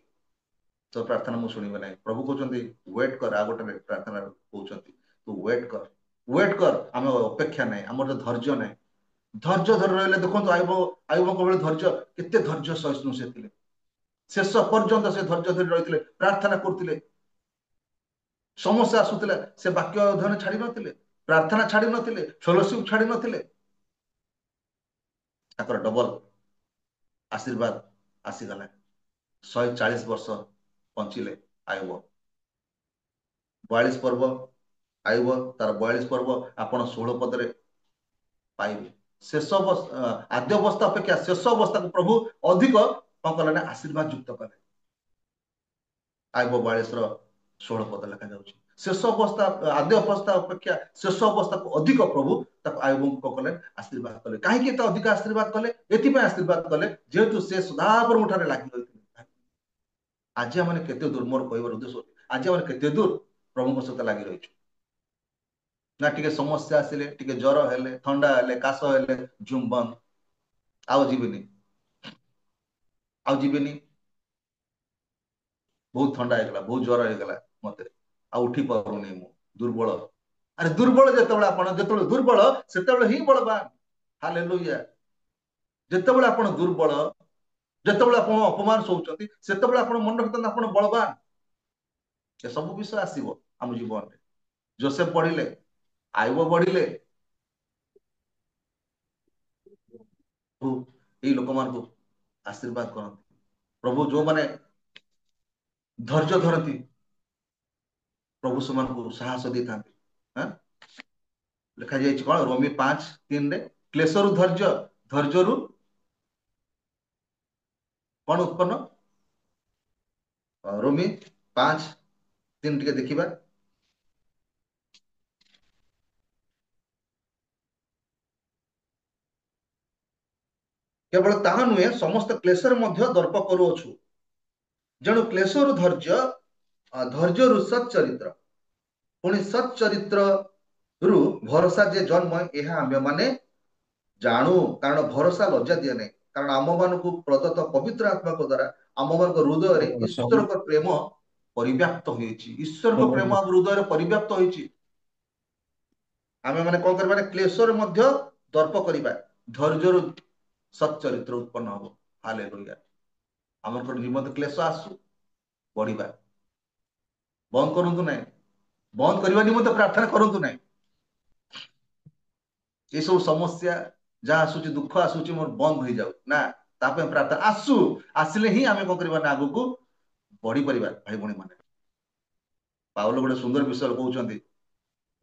तो प्रार्थना मुझे शुणे ना प्रभु कहते वेट कर आ गोटे प्रार्थना कहते तू वेट कर आम अपेक्षा ना आम धैर्य ना धैर्य धर रही देखो आयुब बेले धैर्य केते धैर्य सहिष्णु से शेष पर्यंत से धैर्य धरी रही प्रार्थना करते समस्या आसुला से वाक्य अध्ययन छाड़ी नथिले प्रार्थना छाड़ी नथिले फेलोशिप छाड़ी नथिले ताकर डबल आशीर्वाद आसीगला 140 वर्ष पंचिले आयुब 42 पर्व आयुब तार 42 पर्व आपण 16 पदरे पाइबे शेष आद्य अवस्था अपेक्षा शेष अवस्था को प्रभु अधिक कौन कले ना आशीर्वाद युक्त कले आयुब 42 16 पद लिखा जाउछि शेष अवस्था आद्य अवस्था अपेक्षा शेष अवस्था को अधिक प्रभु आयुब को कले आशीर्वाद कले कहीं अधिक आशीर्वाद कले एथि आशीर्वाद कले जेहेतु से सदापर मुठारे लागि रही आज मैंने केते दूर मोर कहबार उद्देश्य आज मैंने केते दूर प्रभु सहित लागि रही ना टिके समस्या आसिले टिके ज्वर हेले ठंडा हेले काश हेले झुम बंद आउ जीवेनी बहुत ठंडा होगला बहुत ज्वर होगला मत आ उठी पारुनी मु दुर्बल अरे दुर्बल जेतेबेला आपण जेतेबेला दुर्बल सेतेबेला ही बलवान हालेलुया जेतेबेला आपण दुर्बल जेतेबेला आपण अपमान सोचती सेतेबेला आपण मन रखतन आपण बलवान ये सब विषय आसीबो हम जीवन रे जोसेफ पढ़िले आयुब बढ़िले ये लोक मान को आशीर्वाद करती प्रभु जो माने धैर्य धरती प्रभु समान को साहस दे था लिखा जाए कौन रोमी 5:3 रे क्लेशरु धैर्य धैर्यरु कौन उत्पन्न रोमी 5:3 टिके देखिबा केवल ताहा नुहे समस्त क्लेशर मध्य दर्प करूअछु जणु क्लेशरु धैर्य धैर्यरु सच्चरित्र पुणी सच्चरित्र रु भरोसा जे जन्म यह आम माने जानू कारण भरोसा लज्जा दिए नहीं कारण आम मान को प्रदत्त पवित्र आत्मा को द्वारा आम मान हृदय रे ईश्वर को प्रेम परिव्याप्त होईछि ईश्वर को प्रेम आम हृदय रे परिव्याप्त होईछि आमे माने कोन करबा क्लेशर मध्य दर्प करिबा धैर्यरु सच्चरित्र उत्पन्न हो हालेलुया आमर निमंत क्लेश आसु बढ़िबा बंद करंतु नहीं बंद करबा निमंत प्रार्थना करंतु नहीं ये सब समस्या जहाँ आसूची दुख आसूची मोर बंद हो जाऊ ना तापे प्रार्थना आसु आसिले ही आमे कोन करबा ना आगु को बढ़ी परिबा भाई भणी माने पाउल गोटे सुंदर विषय कहउचंती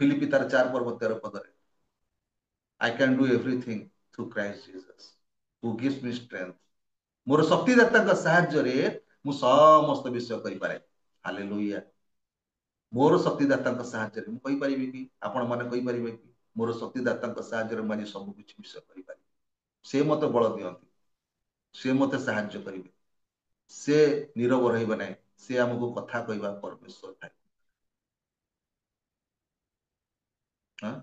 फिलिपी तार 4:13 पदरे I can do everything through Christ Jesus who gives me strength मोर शक्तिदाता का सहायता रे मु समस्त विषय करि पारे हालेलुया मोर शक्तिदाता का सहायता रे मु कहि परिबे कि आपण माने कहि परिबे कि मोर शक्तिदाता का सहायता रे माने सब कुछ विषय करि पारे से मते बल दियंती से मते सहायता करिवे से नीरव रहिबे नै से हमको कथा कहबा परमेश्वर थाई हां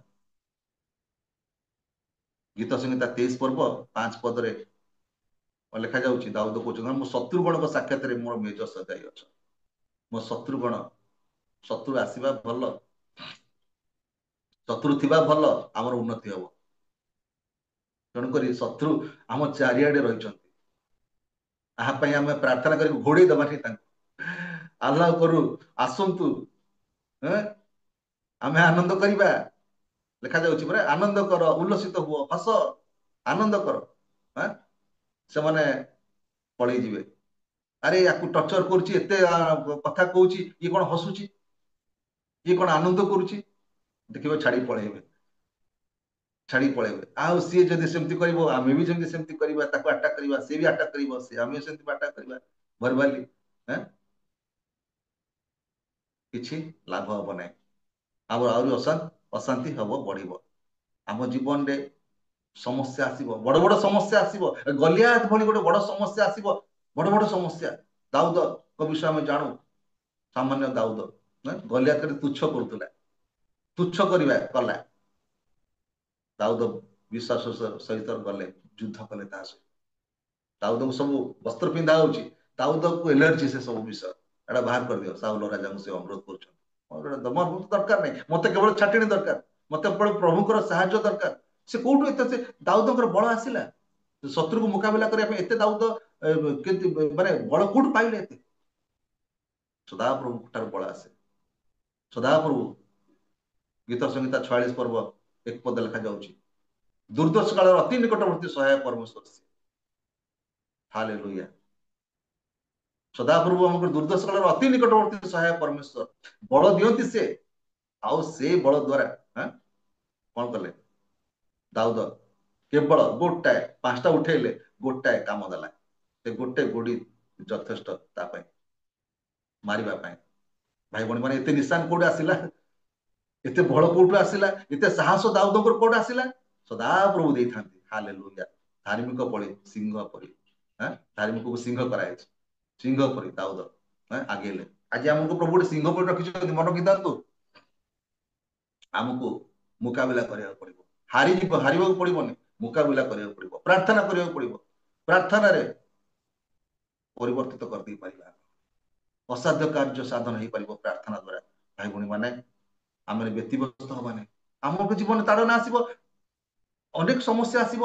गीत संहिता 23:5 लिखा जाउछि दाऊद कहउछ मो शत्रुगण को साक्षात रे मोर मेज सजाई अछ मो शत्रुगण शत्रु आसीबा भल ଶତ୍ରୁ ଥିବା ଭଲ, ଆମର ଉନ୍ନତି ହବ। ତେଣୁକରି ଶତ୍ରୁ ଆମ ଚାରିଆଡେ ରହିଛନ୍ତି। ତାହା ପାଇଁ ଆମେ ପ୍ରାର୍ଥନା କରି ଘୋଡେଇ ଦବା ଠିକ ତାଙ୍କୁ, ଆଲ୍ଲାହ କରୁ ଆସନ୍ତୁ, ଆମେ ଆନନ୍ଦ କରିବା। ଲେଖାଯାଉଛି ପରା, ଆନନ୍ଦ କର, ଉଲ୍ଲସିତ ହୁଅ, ହସ, ଆନନ୍ଦ କର। ସେମାନେ ପଳେଇ ଯିବେ। ଆରେ ୟାକୁ ଟର୍ଚର କରୁଛି, ଏତେ କଥା କହୁଛି, ଇଏ କଣ ହସୁଛି, ଇଏ କଣ ଆନନ୍ଦ କରୁଛି, ଦେଖିବ ଛାଡି ପଳେଇବେ, ଛାଡି ପଳେଇବେ। ଆଉ ସିଏ ଯଦି ସେମିତି କରିବ, ଆମେ ବି ଯେମିତି ସେମିତି କରିବା, ତାକୁ ଆଟାକ କରିବା, ସିଏ ବି ଆଟାକ କରିବ, ସିଏ ଆମେ ସେମିତି ଆଟାକ କରିବା, ଭରବାଲି କିଛି ଲାଭ ହବ ନାହିଁ। ଆମର ଆହୁରି ଅଶାନ୍ତି ହବ, ବଢିବ। ଆମ ଜୀବନରେ ସମସ୍ୟା ଆସିବ, ବଡ ବଡ ସମସ୍ୟା ଆସିବ। ଗଲିଆତ ଭଳି ଗୋଟେ ବଡ ସମସ୍ୟା ଆସିବ, ବଡ ବଡ ସମସ୍ୟା। ଦାଉଦଙ୍କ ବିଷୟ ଆମେ ଜାଣୁ, ସାମାନ୍ୟ ଦାଉଦ ଗଲିଆତକୁ ତୁଚ୍ଛ କରୁଥିଲା, ତୁଚ୍ଛ କଲା। ଦାଉଦ ବିଶ୍ୱାସ ସହିତ ଗଲେ, ଯୁଦ୍ଧ କଲେ ତା ସହିତ। ଦାଉଦକୁ ସବୁ ବସ୍ତ୍ର ପିନ୍ଧା ହଉଛି, ଦାଉଦକୁ ଏଲର୍ଜି ସେ ସବୁ ବିଷୟ। ଏଟା ବାହାର କରିଦିଅ, ସାଉଲ ରାଜାଙ୍କୁ ସେ ଅନୁରୋଧ କରୁଛନ୍ତି। ମୋର ଦରକାର ନାହିଁ, ମତେ କେବଳ ଛାଟିଣି ଦରକାର, ମତେ କେବଳ ପ୍ରଭୁଙ୍କର ସାହାଯ୍ୟ ଦରକାର। ସେ କୋଉଠୁ ଏତେ, ସେ ଦାଉଦଙ୍କର ବଳ ଆସିଲା ଶତ୍ରୁକୁ ମୁକାବିଲା କରିବା ପାଇଁ? ଏତେ ଦାଉଦ କେମିତି, ମାନେ ବଳ କୋଉଠୁ ପାଇଲେ ଏତେ? ସଦାପ୍ରଭୁ ଠାରୁ ବଳ ଆସେ, ସଦାପ୍ରଭୁ। ଗୀତ ସଂହିତା 46 ପର୍ବ 1 ପଦ ଲେଖାଯାଉଛି, ଦୁର୍ଦ୍ଦଶ କାଳର ଅତି ନିକଟବର୍ତ୍ତୀ ସହାୟ ପରମେଶ୍ୱର ସିଏ। ହାଲେଲୁୟା। ସଦାପ୍ରଭୁ ଆମକୁ ଦୁର୍ଦ୍ଦଶ କାଳର ଅତି ନିକଟବର୍ତ୍ତୀ ସହାୟ ପରମେଶ୍ୱର, ବଳ ଦିଅନ୍ତି ସେ। ଆଉ ସେଇ ବଳ ଦ୍ଵାରା କଣ କଲେ ଦାଉଦ? କେବଳ ଗୋଟାଏ, 5ଟା ଉଠେଇଲେ, ଗୋଟାଏ କାମ ଦେଲା। ସେ ଗୋଟେ ଗୋଡି ଯଥେଷ୍ଟ ତା ପାଇଁ, ମାରିବା ପାଇଁ। ଭାଇ ଭଉଣୀ ମାନେ, ଏତେ ନିଶାନ କୋଉଠି ଆସିଲା? ଏତେ ବଳ କୋଉଠୁ ଆସିଲା? ଏତେ ସାହସ ଦାଉଦଙ୍କର କୋଉଠୁ ଆସିଲା? ସଦାପ୍ରଭୁ ଦେଇଥାନ୍ତି। ହାଲେଲୁୟା। ଧାର୍ମିକ ପରି ସିଂହ ପରି, ଧାର୍ମିକକୁ ସିଂହ କରାଯାଇଛି, ସିଂହ ପରି ଦାଉଦ ଆଗେଇଲେ। ଆଜି ଆମକୁ ପ୍ରଭୁ ଗୋଟେ ସିଂହ ପରି ରଖିଛନ୍ତି, ମନେ ରଖିଥାନ୍ତୁ। ଆମକୁ ମୁକାବିଲା କରିବାକୁ ପଡିବ, ହାରିବାକୁ ପଡିବନି, ମୁକାବିଲା କରିବାକୁ ପଡିବ, ପ୍ରାର୍ଥନା କରିବାକୁ ପଡିବ। ପ୍ରାର୍ଥନାରେ ପରିବର୍ତ୍ତିତ କରିଦେଇ ପାରିବା, ଅସାଧ୍ୟ କାର୍ଯ୍ୟ ସାଧନ ହେଇପାରିବ ପ୍ରାର୍ଥନା ଦ୍ଵାରା। ଭାଇ ଭଉଣୀ ମାନେ, ଆମେ ବ୍ୟତିବ୍ୟସ୍ତ ହବାନି। ଆମକୁ ଜୀବନ ତାଡନା ଆସିବ, ଅନେକ ସମସ୍ୟା ଆସିବ।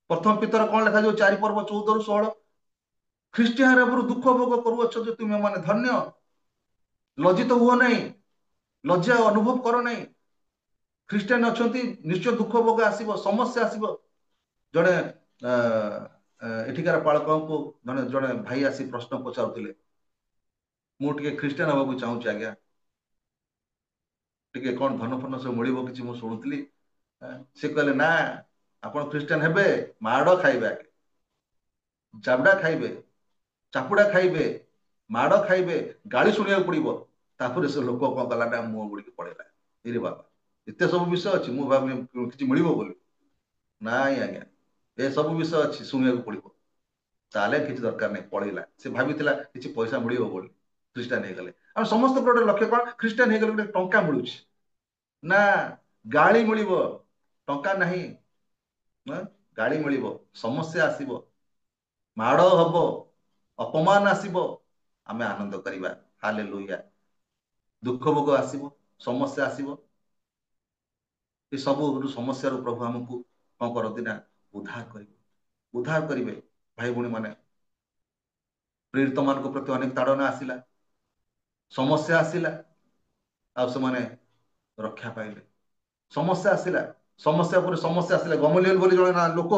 ପ୍ରଥମ ପିତର କଣ ଲେଖାଯାଉ, 4 ପର୍ବ 14 ରୁ 16, ଖ୍ରୀଷ୍ଟିଆନ ହେବାରୁ ଦୁଃଖ ଭୋଗ କରୁଅଛ ଯେ ତୁମେ ମାନେ ଧନ୍ୟ, ଲଜ୍ଜିତ ହୁଅ ନାହିଁ, ଲଜ୍ଜା ଅନୁଭବ କର ନାହିଁ। ଖ୍ରୀଷ୍ଟିଆନ ଅଛନ୍ତି, ନିଶ୍ଚୟ ଦୁଃଖ ଭୋଗ ଆସିବ, ସମସ୍ୟା ଆସିବ। ଜଣେ ଏଠିକାର ପାଳକଙ୍କୁ ଜଣେ ଭାଇ ଆସି ପ୍ରଶ୍ନ ପଚାରୁଥିଲେ, ମୁଁ ଟିକେ ଖ୍ରୀଷ୍ଟିଆନ ହବାକୁ ଚାହୁଁଛି ଆଜ୍ଞା, ଟିକେ କଣ ଧନ ଫନ ସବୁ ମିଳିବ କିଛି ମୁଁ ଶୁଣୁଥିଲି। ସେ କହିଲେ, ନା, ଆପଣ ଖ୍ରୀଷ୍ଟିଆନ ହେବେ, ମାଡ ଖାଇବେ, ଜାବଡା ଖାଇବେ, ଚାପୁଡା ଖାଇବେ, ମାଡ ଖାଇବେ, ଗାଳି ଶୁଣିବାକୁ ପଡିବ। ତାପରେ ସେ ଲୋକ କଣ କଲା ନା, ମୁହଁ ବୁଡିକି ପଳେଇଲା। ଇରେ ବାବା, ଏତେ ସବୁ ବିଷୟ ଅଛି, ମୁଁ ଭାବିଲି କିଛି ମିଳିବ ବୋଲି। ନାଇଁ ଆଜ୍ଞା, ଏ ସବୁ ବିଷୟ ଅଛି, ଶୁଣିବାକୁ ପଡିବ। ତାହେଲେ କିଛି ଦରକାର ନାହିଁ, ପଳେଇଲା। ସେ ଭାବିଥିଲା କିଛି ପଇସା ମିଳିବ ବୋଲି, ଖ୍ରୀଷ୍ଟିଆନ ହେଇଗଲେ। ଆଉ ସମସ୍ତଙ୍କର ଗୋଟେ ଲକ୍ଷ୍ୟ କଣ? ଖ୍ରୀଷ୍ଟିଆନ ହେଇଗଲେ ଗୋଟେ ଟଙ୍କା ମିଳୁଛି ନା, ଗାଳି ମିଳିବ, ଟଙ୍କା ନାହିଁ। ଗାଳି ମିଳିବ, ସମସ୍ୟା ଆସିବ, ମାଡ ହବ, ଅପମାନ ଆସିବ, ଆମେ ଆନନ୍ଦ କରିବା। ହାଲେଲୁୟା। ଦୁଃଖ ଭୋଗ ଆସିବ, ସମସ୍ୟା ଆସିବ। ଏ ସବୁ ସମସ୍ୟାରୁ ପ୍ରଭୁ ଆମକୁ କଣ କରନ୍ତି ନା, ଉଦ୍ଧାର କରିବେ, ଉଦ୍ଧାର କରିବେ। ଭାଇ ଭଉଣୀ ମାନେ, ପ୍ରେରିତ ମାନଙ୍କ ପ୍ରତି ଅନେକ ତାଡନା ଆସିଲା, ସମସ୍ୟା ଆସିଲା, ଆଉ ସେମାନେ ରକ୍ଷା ପାଇଲେ। ସମସ୍ୟା ଆସିଲା, ସମସ୍ୟା ପରେ ସମସ୍ୟା ଆସିଲା। ଗମଲିଏଲ ବୋଲି ଜଣେ ଲୋକ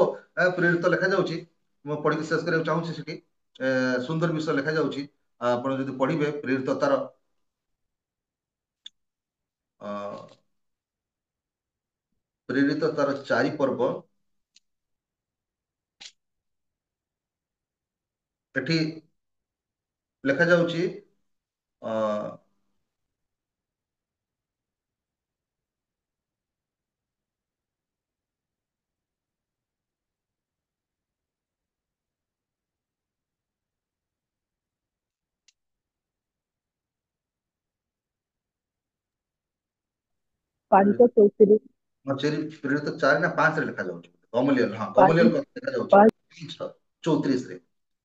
ପ୍ରେରିତ ଲେଖାଯାଉଛି, ମୁଁ ପଢିକି ଶେଷ କରିବାକୁ ଚାହୁଁଛି। ସେଠି ସୁନ୍ଦର ବିଷୟ ଲେଖାଯାଉଛି, ଆପଣ ଯଦି ପଢିବେ ପ୍ରେରିତତାର ପ୍ରେରିତତାର 4 ପର୍ବ, ଏଠି ଲେଖାଯାଉଛି
ପାଞ୍ଚ ଚଉତିରିଶ
ପ୍ରେରିତ 4 ନା 5 ରେ ଲେଖାଯାଉଛି, ଗମଲିଏଲ, ହଁ
ପାଞ୍ଚ
ଗମଲିଏଲ କଥା ଲେଖାଯାଉଛି 34 ରେ।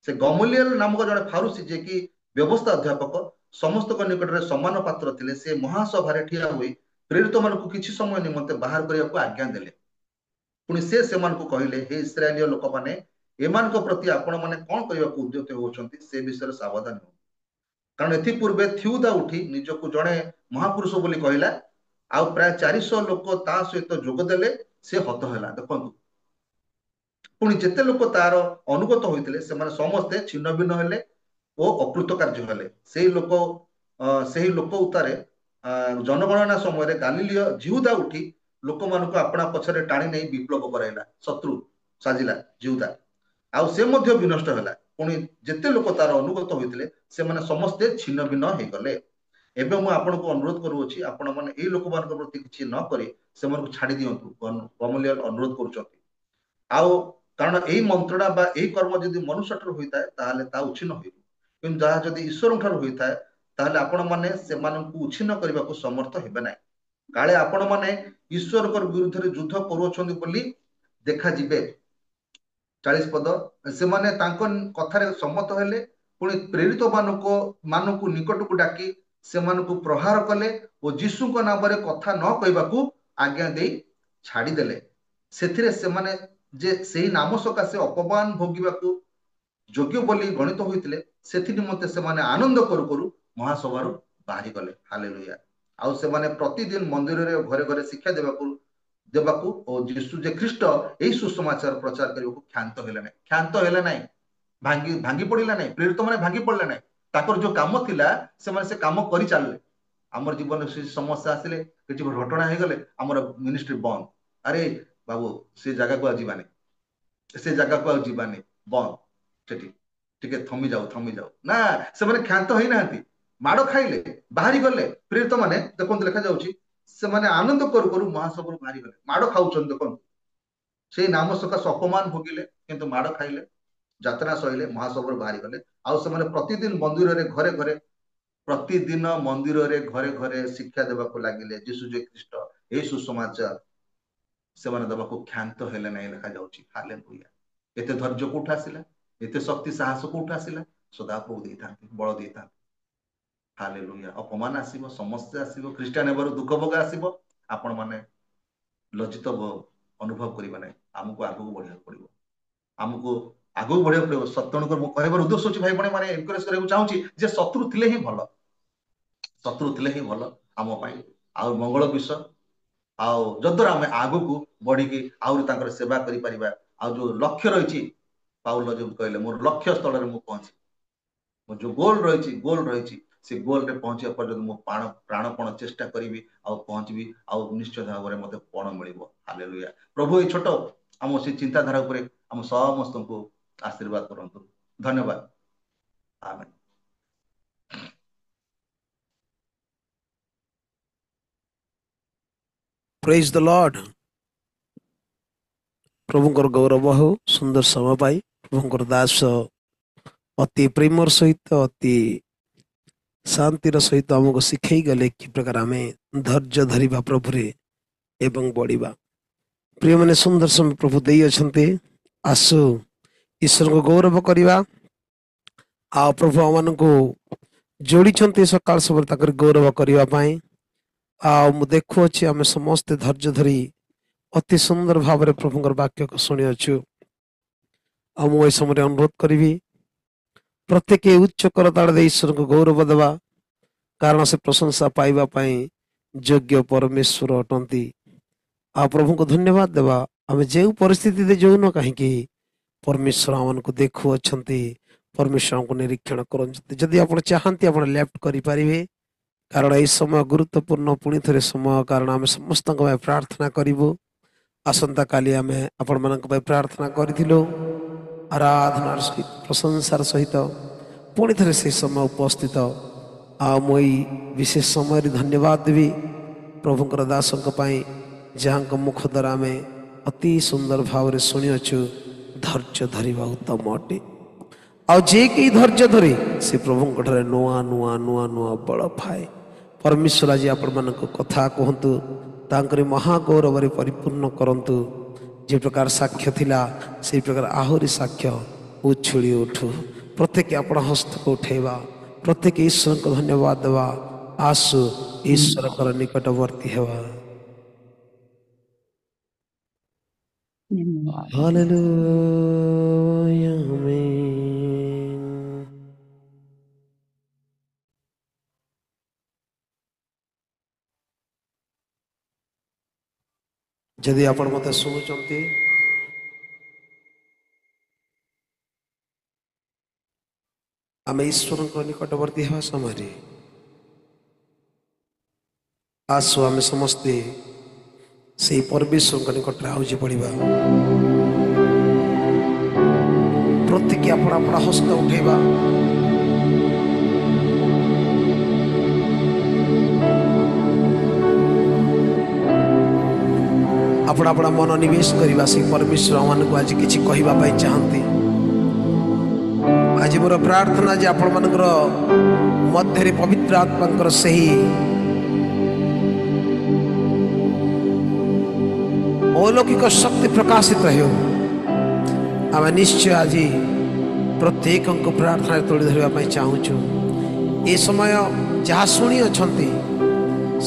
ସେ ଗମଲିଏଲ ନାମକ ଜଣେ ଫାରୁସି, ଯିଏ କି ବ୍ୟବସ୍ଥା ଅଧ୍ୟାପକ, ସମସ୍ତଙ୍କ ନିକଟରେ ସମାନ ପାତ୍ର ଥିଲେ। ସେ ମହାସଭାରେ ଠିଆ ହୋଇ ପ୍ରେରିତ ମାନଙ୍କୁ କିଛି ସମୟ ନିମନ୍ତେ ବାହାର କରିବାକୁ ଆଜ୍ଞା ଦେଲେ। ପୁଣି ସେ ସେମାନଙ୍କୁ କହିଲେ, ହେ ଇସ୍ରାଏଲୀୟ ଲୋକମାନେ, ଏମାନଙ୍କ ପ୍ରତି ଆପଣ ମାନେ କଣ କରିବାକୁ ଉଦ୍ୟତ ହେଉଛନ୍ତି ସେ ବିଷୟରେ ସାବଧାନ ହୁଅନ୍ତୁ। କାରଣ ଏଥିପୂର୍ବେ ଥିଉଦା ଉଠି ନିଜକୁ ଜଣେ ମହାପୁରୁଷ ବୋଲି କହିଲା, ଆଉ ପ୍ରାୟ 400 ଲୋକ ତା ସହିତ ଯୋଗ ଦେଲେ, ସେ ହତ ହେଲା। ଦେଖନ୍ତୁ, ପୁଣି ଯେତେ ଲୋକ ତାର ଅନୁଗତ ହୋଇଥିଲେ ସେମାନେ ସମସ୍ତେ ଛିନ୍ନ ଭିନ୍ନ ହେଲେ ଓ ଅକୃତ କାର୍ଯ୍ୟ ହେଲେ। ସେହି ଲୋକ ଉତ୍ତାରେ ଜନଗଣନା ସମୟରେ ଗାଲିଲିୟ ଜିହୁଦା ଉଠି ଲୋକମାନଙ୍କୁ ଆପଣା ପଛରେ ଟାଣି ନେଇ ବିପ୍ଳବ କରାଇଲା, ଶତ୍ରୁ ସାଜିଲା ଜିହୁଦା, ଆଉ ସେ ମଧ୍ୟ ବିନଷ୍ଟ ହେଲା। ପୁଣି ଯେତେ ଲୋକ ତାର ଅନୁଗତ ହୋଇଥିଲେ ସେମାନେ ସମସ୍ତେ ଛିନ୍ନ ଭିନ୍ନ ହେଇଗଲେ। ଏବେ ମୁଁ ଆପଣଙ୍କୁ ଅନୁରୋଧ କରୁଅଛି, ଆପଣ ମାନେ ଏଇ ଲୋକମାନଙ୍କ ପ୍ରତି କିଛି ନ କରି ସେମାନଙ୍କୁ ଛାଡି ଦିଅନ୍ତୁ। ଗମଲିଏଲ ଅନୁରୋଧ କରୁଛନ୍ତି। ଆଉ କାରଣ ଏଇ ମନ୍ତ୍ରଣା ବା ଏଇ କର୍ମ ଯଦି ମନୁଷ୍ୟ ଠାରୁ ହୋଇଥାଏ ତାହେଲେ ତା ଉଚ୍ଛିନ୍ନ ହୋଇବ, କିନ୍ତୁ ଯାହା ଯଦି ଈଶ୍ୱରଙ୍କ ଠାରୁ ହୋଇଥାଏ ତାହେଲେ ଆପଣ ମାନେ ସେମାନଙ୍କୁ ଉଚ୍ଛିନ୍ନ କରିବାକୁ ସମର୍ଥ ହେବେ ନାହିଁ। କାଳେ ଆପଣ ମାନେ ଈଶ୍ୱରଙ୍କ ବିରୁଦ୍ଧରେ ଯୁଦ୍ଧ କରୁଅଛନ୍ତି ବୋଲି ଦେଖାଯିବେ। 40 ପଦ, ସେମାନେ ତାଙ୍କ କଥାରେ ସମ୍ମତ ହେଲେ। ପୁଣି ପ୍ରେରିତ ମାନଙ୍କୁ ନିକଟକୁ ଡାକି ସେମାନଙ୍କୁ ପ୍ରହାର କଲେ ଓ ଯୀଶୁଙ୍କ ନାମରେ କଥା ନ କହିବାକୁ ଆଜ୍ଞା ଦେଇ ଛାଡ଼ିଦେଲେ। ସେଥିରେ ସେମାନେ ଯେ ସେଇ ନାମ ସକାଶେ ଅପମାନ ଭୋଗିବାକୁ ଯୋଗ୍ୟ ବୋଲି ଗଣିତ ହୋଇଥିଲେ, ସେଥି ନିମନ୍ତେ ସେମାନେ ଆନନ୍ଦ କରୁ କରୁ ମହାସଭାରୁ ବାହାରିଗଲେ। ହାଲେଲୁୟା। ଆଉ ସେମାନେ ପ୍ରତିଦିନ ମନ୍ଦିରରେ ଘରେ ଘରେ ଶିକ୍ଷା ଦେବାକୁ ଓ ଯୀଶୁ ଯେ ଖ୍ରୀଷ୍ଟ ଏଇ ସୁସମାଚାର ପ୍ରଚାର କରିବାକୁ କ୍ଷାନ୍ତ ହେଲେ ନାହିଁ। କ୍ଷାନ୍ତ ହେଲେ ନାହିଁ, ଭାଙ୍ଗି ପଡିଲା ନାହିଁ। ପ୍ରେରିତ ମାନେ ଭାଙ୍ଗି ପଡିଲେ ନାହିଁ। ତାଙ୍କର ଯୋଉ କାମ ଥିଲା ସେମାନେ ସେ କାମ କରି ଚାଲିଲେ। ଆମର ଜୀବନରେ କିଛି ସମସ୍ୟା ଆସିଲେ, କିଛି ଘଟଣା ହେଇଗଲେ ଆମର ମିନିଷ୍ଟ୍ରି ବନ୍ଦ। ଆରେ ବାବୁ, ସେ ଜାଗାକୁ ଆଉ ଯିବାନି, ସେ ଜାଗାକୁ ଆଉ ଯିବାନି, ବନ୍ଦ। ସେଠି ଟିକେ ଥମି ଯାଉ ନା, ସେମାନେ କ୍ଷାନ୍ତ ହେଇନାହାନ୍ତି, ମାଡ ଖାଇଲେ, ବାହାରି ଗଲେ। ପ୍ରେରିତ ମାନେ ଦେଖନ୍ତୁ, ଲେଖାଯାଉଛି ସେମାନେ ଆନନ୍ଦ କରୁ କରୁ ମହାସଭାରୁ ବାହାରିଗଲେ। ମାଡ ଖାଉଛନ୍ତି, ଦେଖନ୍ତୁ, ସେଇ ନାମ ସକାଶେ ଅପମାନ ଭୋଗିଲେ କିନ୍ତୁ ମାଡ ଖାଇଲେ, ଯାତ୍ରା ସହିଲେ, ମହାସଭାରୁ ବାହାରିଗଲେ। ଆଉ ସେମାନେ ପ୍ରତିଦିନ ଘରେ ଘରେ ଶିକ୍ଷା ଦେବାକୁ ଲାଗିଲେ ଯୀଶୁ ଯେ ଖ୍ରୀଷ୍ଟ ଏଇ ସୁସମାଚାର ସେମାନେ ଦେବାକୁ କ୍ଷାନ୍ତ ହେଲେ ନାହିଁ, ଲେଖାଯାଉଛି। ହାଲେଲୁୟା। ଏତେ ଧୈର୍ଯ୍ୟ କୋଉଠୁ ଆସିଲା? ଏତେ ଶକ୍ତି ସାହସ କୋଉଠୁ ଆସିଲା? ସଦାପ୍ରଭୁ ଦେଇଥାନ୍ତି, ବଳ ଦେଇଥାନ୍ତି। ହାଲେଲୁୟା। ଅପମାନ ଆସିବ, ସମସ୍ୟା ଆସିବ, ଖ୍ରୀଷ୍ଟିଆନ ହେବାରୁ ଦୁଃଖ ଭୋଗ ଆସିବ, ଆପଣ ମାନେ ଲଜ୍ଜିତ ଅନୁଭବ କରିବା ନାହିଁ। ଆମକୁ ଆଗକୁ ବଢିବାକୁ ପଡିବ, ଆମକୁ ଆଗକୁ ବଢିବାକୁ ପଡିବ। ସତ୍ୟଣଙ୍କର ମୁଁ କହିବାର ଉଦ୍ଦେଶ୍ୟ ଅଛି, ଭାଇ ଭଉଣୀ ମାନେ ଏନକରେଜ କରିବାକୁ ଚାହୁଁଛି ଯେ ଶତ୍ରୁ ଥିଲେ ହିଁ ଭଲ, ଶତ୍ରୁ ଥିଲେ ହିଁ ଭଲ ଆମ ପାଇଁ, ଆଉ ମଙ୍ଗଳ ବିଷୟ। ଆଉ ଯଦ୍ୱାରା ଆମେ ଆଗକୁ ବଢିକି ଆହୁରି ତାଙ୍କର ସେବା କରିପାରିବା। ଆଉ ଯୋଉ ଲକ୍ଷ୍ୟ ରହିଛି, ପାଉଲ ଯୋଉ କହିଲେ ମୋର ଲକ୍ଷ୍ୟ ସ୍ଥଳରେ ମୁଁ ପହଞ୍ଚି, ମୋର ଯୋଉ ଗୋଲ ରହିଛି ସେ ଗୋଲରେ ପହଞ୍ଚିବା ପର୍ଯ୍ୟନ୍ତ ମୁଁ ପ୍ରାଣପଣ ଚେଷ୍ଟା କରିବି, ଆଉ ପହଞ୍ଚିବି, ଆଉ ନିଶ୍ଚିତ ଭାବରେ ମତେ ପଣ ମିଳିବ। ହାଲେଲୁୟା। ପ୍ରଭୁ ଏଇ ଛୋଟ ଆମ ସେ ଚିନ୍ତାଧାରା ଉପରେ ଆମ ସମସ୍ତଙ୍କୁ ଆଶୀର୍ବାଦ କରନ୍ତୁ। ଧନ୍ୟବାଦ। ଆମେନ୍।
ପ୍ରେଜ୍ ଦ ଲର୍ଡ। ପ୍ରଭୁଙ୍କର ଗୌରବ ହଉ। ସୁନ୍ଦର ସମୟ ପାଇ ପ୍ରଭୁଙ୍କର ଦାସ ଅତି ପ୍ରେମର ସହିତ, ଅତି ଶାନ୍ତିର ସହିତ ଆମକୁ ଶିଖେଇ ଗଲେ କି ପ୍ରକାର ଆମେ ଧୈର୍ଯ୍ୟ ଧରିବା ପ୍ରଭୁରେ ଏବଂ ବଢିବା। ପ୍ରିୟମାନେ, ସୁନ୍ଦର ସମୟ ପ୍ରଭୁ ଦେଇ ଅଛନ୍ତି। ଆସୁ ଈଶ୍ୱରଙ୍କୁ ଗୌରବ କରିବା। ଆଉ ପ୍ରଭୁ ଆମମାନଙ୍କୁ ଯୋଡ଼ିଛନ୍ତି ସକାଳ ସମୟରେ ତାଙ୍କର ଗୌରବ କରିବା ପାଇଁ। ଆଉ ମୁଁ ଦେଖୁଅଛି ଆମେ ସମସ୍ତେ ଧୈର୍ଯ୍ୟ ଧରି ଅତି ସୁନ୍ଦର ଭାବରେ ପ୍ରଭୁଙ୍କର ବାକ୍ୟକୁ ଶୁଣିଅଛୁ। ଆଉ ମୁଁ ଏ ସମୟରେ ଅନୁରୋଧ କରିବି, ପ୍ରତ୍ୟେକ ଉଚ୍ଚ କରତାଳ ଦେଇ ଈଶ୍ୱରଙ୍କୁ ଗୌରବ ଦେବା, କାରଣ ସେ ପ୍ରଶଂସା ପାଇବା ପାଇଁ ଯୋଗ୍ୟ ପରମେଶ୍ୱର ଅଟନ୍ତି। ଆଉ ପ୍ରଭୁଙ୍କୁ ଧନ୍ୟବାଦ ଦେବା, ଆମେ ଯେଉଁ ପରିସ୍ଥିତିରେ ଯାଉନ କାହିଁକି ପରମେଶ୍ୱର ଆମମାନଙ୍କୁ ଦେଖୁଅଛନ୍ତି, ପରମେଶ୍ୱର ଆମକୁ ନିରୀକ୍ଷଣ କରୁଛନ୍ତି। ଯଦି ଆପଣ ଚାହାନ୍ତି ଆପଣ ଲେଫ୍ଟ କରିପାରିବେ, କାରଣ ଏହି ସମୟ ଗୁରୁତ୍ୱପୂର୍ଣ୍ଣ ପୁଣି ଥରେ ସମୟ, କାରଣ ଆମେ ସମସ୍ତଙ୍କ ପାଇଁ ପ୍ରାର୍ଥନା କରିବୁ। ଆସନ୍ତାକାଲି ଆମେ ଆପଣମାନଙ୍କ ପାଇଁ ପ୍ରାର୍ଥନା କରିଥିଲୁ, ଆରାଧନାର ସହିତ, ପ୍ରଶଂସାର ସହିତ ପୁଣି ଥରେ ସେହି ସମୟ ଉପସ୍ଥିତ। ଆଉ ମୁଁ ଏଇ ବିଶେଷ ସମୟରେ ଧନ୍ୟବାଦ ଦେବି ପ୍ରଭୁଙ୍କର ଦାସଙ୍କ ପାଇଁ, ଯାହାଙ୍କ ମୁଖ ଦ୍ୱାରା ଆମେ ଅତି ସୁନ୍ଦର ଭାବରେ ଶୁଣିଅଛୁ ଧୈର୍ଯ୍ୟ ଧରିବା ଉତ୍ତମ ଅଟେ। ଆଉ ଯେ କେହି ଧୈର୍ଯ୍ୟ ଧରେ ସେ ପ୍ରଭୁଙ୍କ ଠାରେ ନୂଆ ନୂଆ ନୂଆ ନୂଆ ବଳ ପାଏ। ପରମେଶ୍ୱର ଆଜି ଆପଣମାନଙ୍କ କଥା କୁହନ୍ତୁ, ତାଙ୍କରି ମହାଗୌରବରେ ପରିପୂର୍ଣ୍ଣ କରନ୍ତୁ। ଯେ ପ୍ରକାର ସାକ୍ଷ୍ୟ ଥିଲା ସେହି ପ୍ରକାର ଆହୁରି ସାକ୍ଷ୍ୟ ଉଛୁଳି ଉଠୁ। ପ୍ରତ୍ୟେକ ଆପଣ ହସ୍ତକୁ ଉଠେଇବା, ପ୍ରତ୍ୟେକ ଈଶ୍ୱରଙ୍କୁ ଧନ୍ୟବାଦ ଦେବା। आसु ईश्वर कर निकटवर्ती हेवा। Hallelujah amen. जदि आपण मते शुणुचंती आम ईश्वर निकटवर्ती हेवा समय आसु आम समस्ते से परमेश्वर निकट आउजी पड़ा प्रत्येक अपना अपना हस्त उठेबा अपना अपना मन निवेश करने से परमेश्वर मान को आज किसी कहवाई चाहती। आज मोर प्रार्थना जे आपण मानकर मध्य पवित्र आत्मा से ही अलौकिक शक्ति प्रकाशित हो आम निश्चय आज प्रत्येक प्रार्थना तोड़ धरवाई चाहूँ। ये समय जहाँ शुणी अच्छा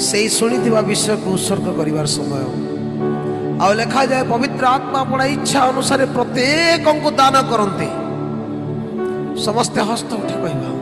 से शुणी विषय को उत्सर्ग कर समय आ लिखा जाए पवित्र आत्मा अपना इच्छा अनुसार प्रत्येक को दान करते समस्ते हस्त उठे कहवा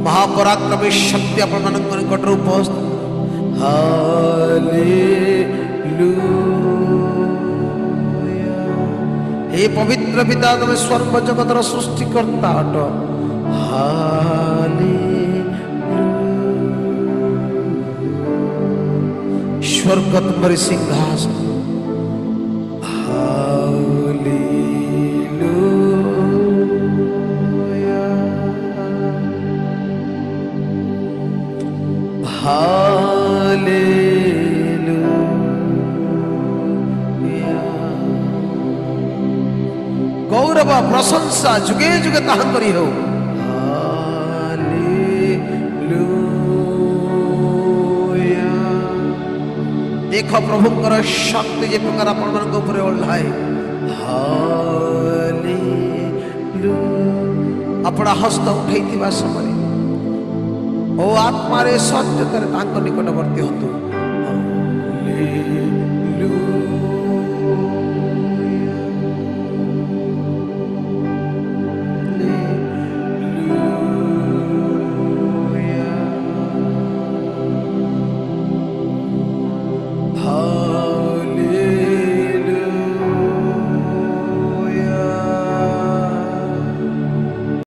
महापराक्रमी शक्ति अपन निकट उपस्थित। हालेलुया हे पवित्र पिता तुम स्वर्ग जगतर सृष्टिकर्ता अट। हालेलुया स्वर्ग तुम्हारी सिंहासन। गौरव प्रशंसा जुगे जुगे ताहंकरी हो। हालेलुया देखो प्रभुंकर शक्ति जे प्रकार आपण मन ऊपर ओल्हाए। हालेलुया अपना हस्त उठैतिबा समय ओ आत्मा रे सत्यतर तांको निकटवर्ती हतु।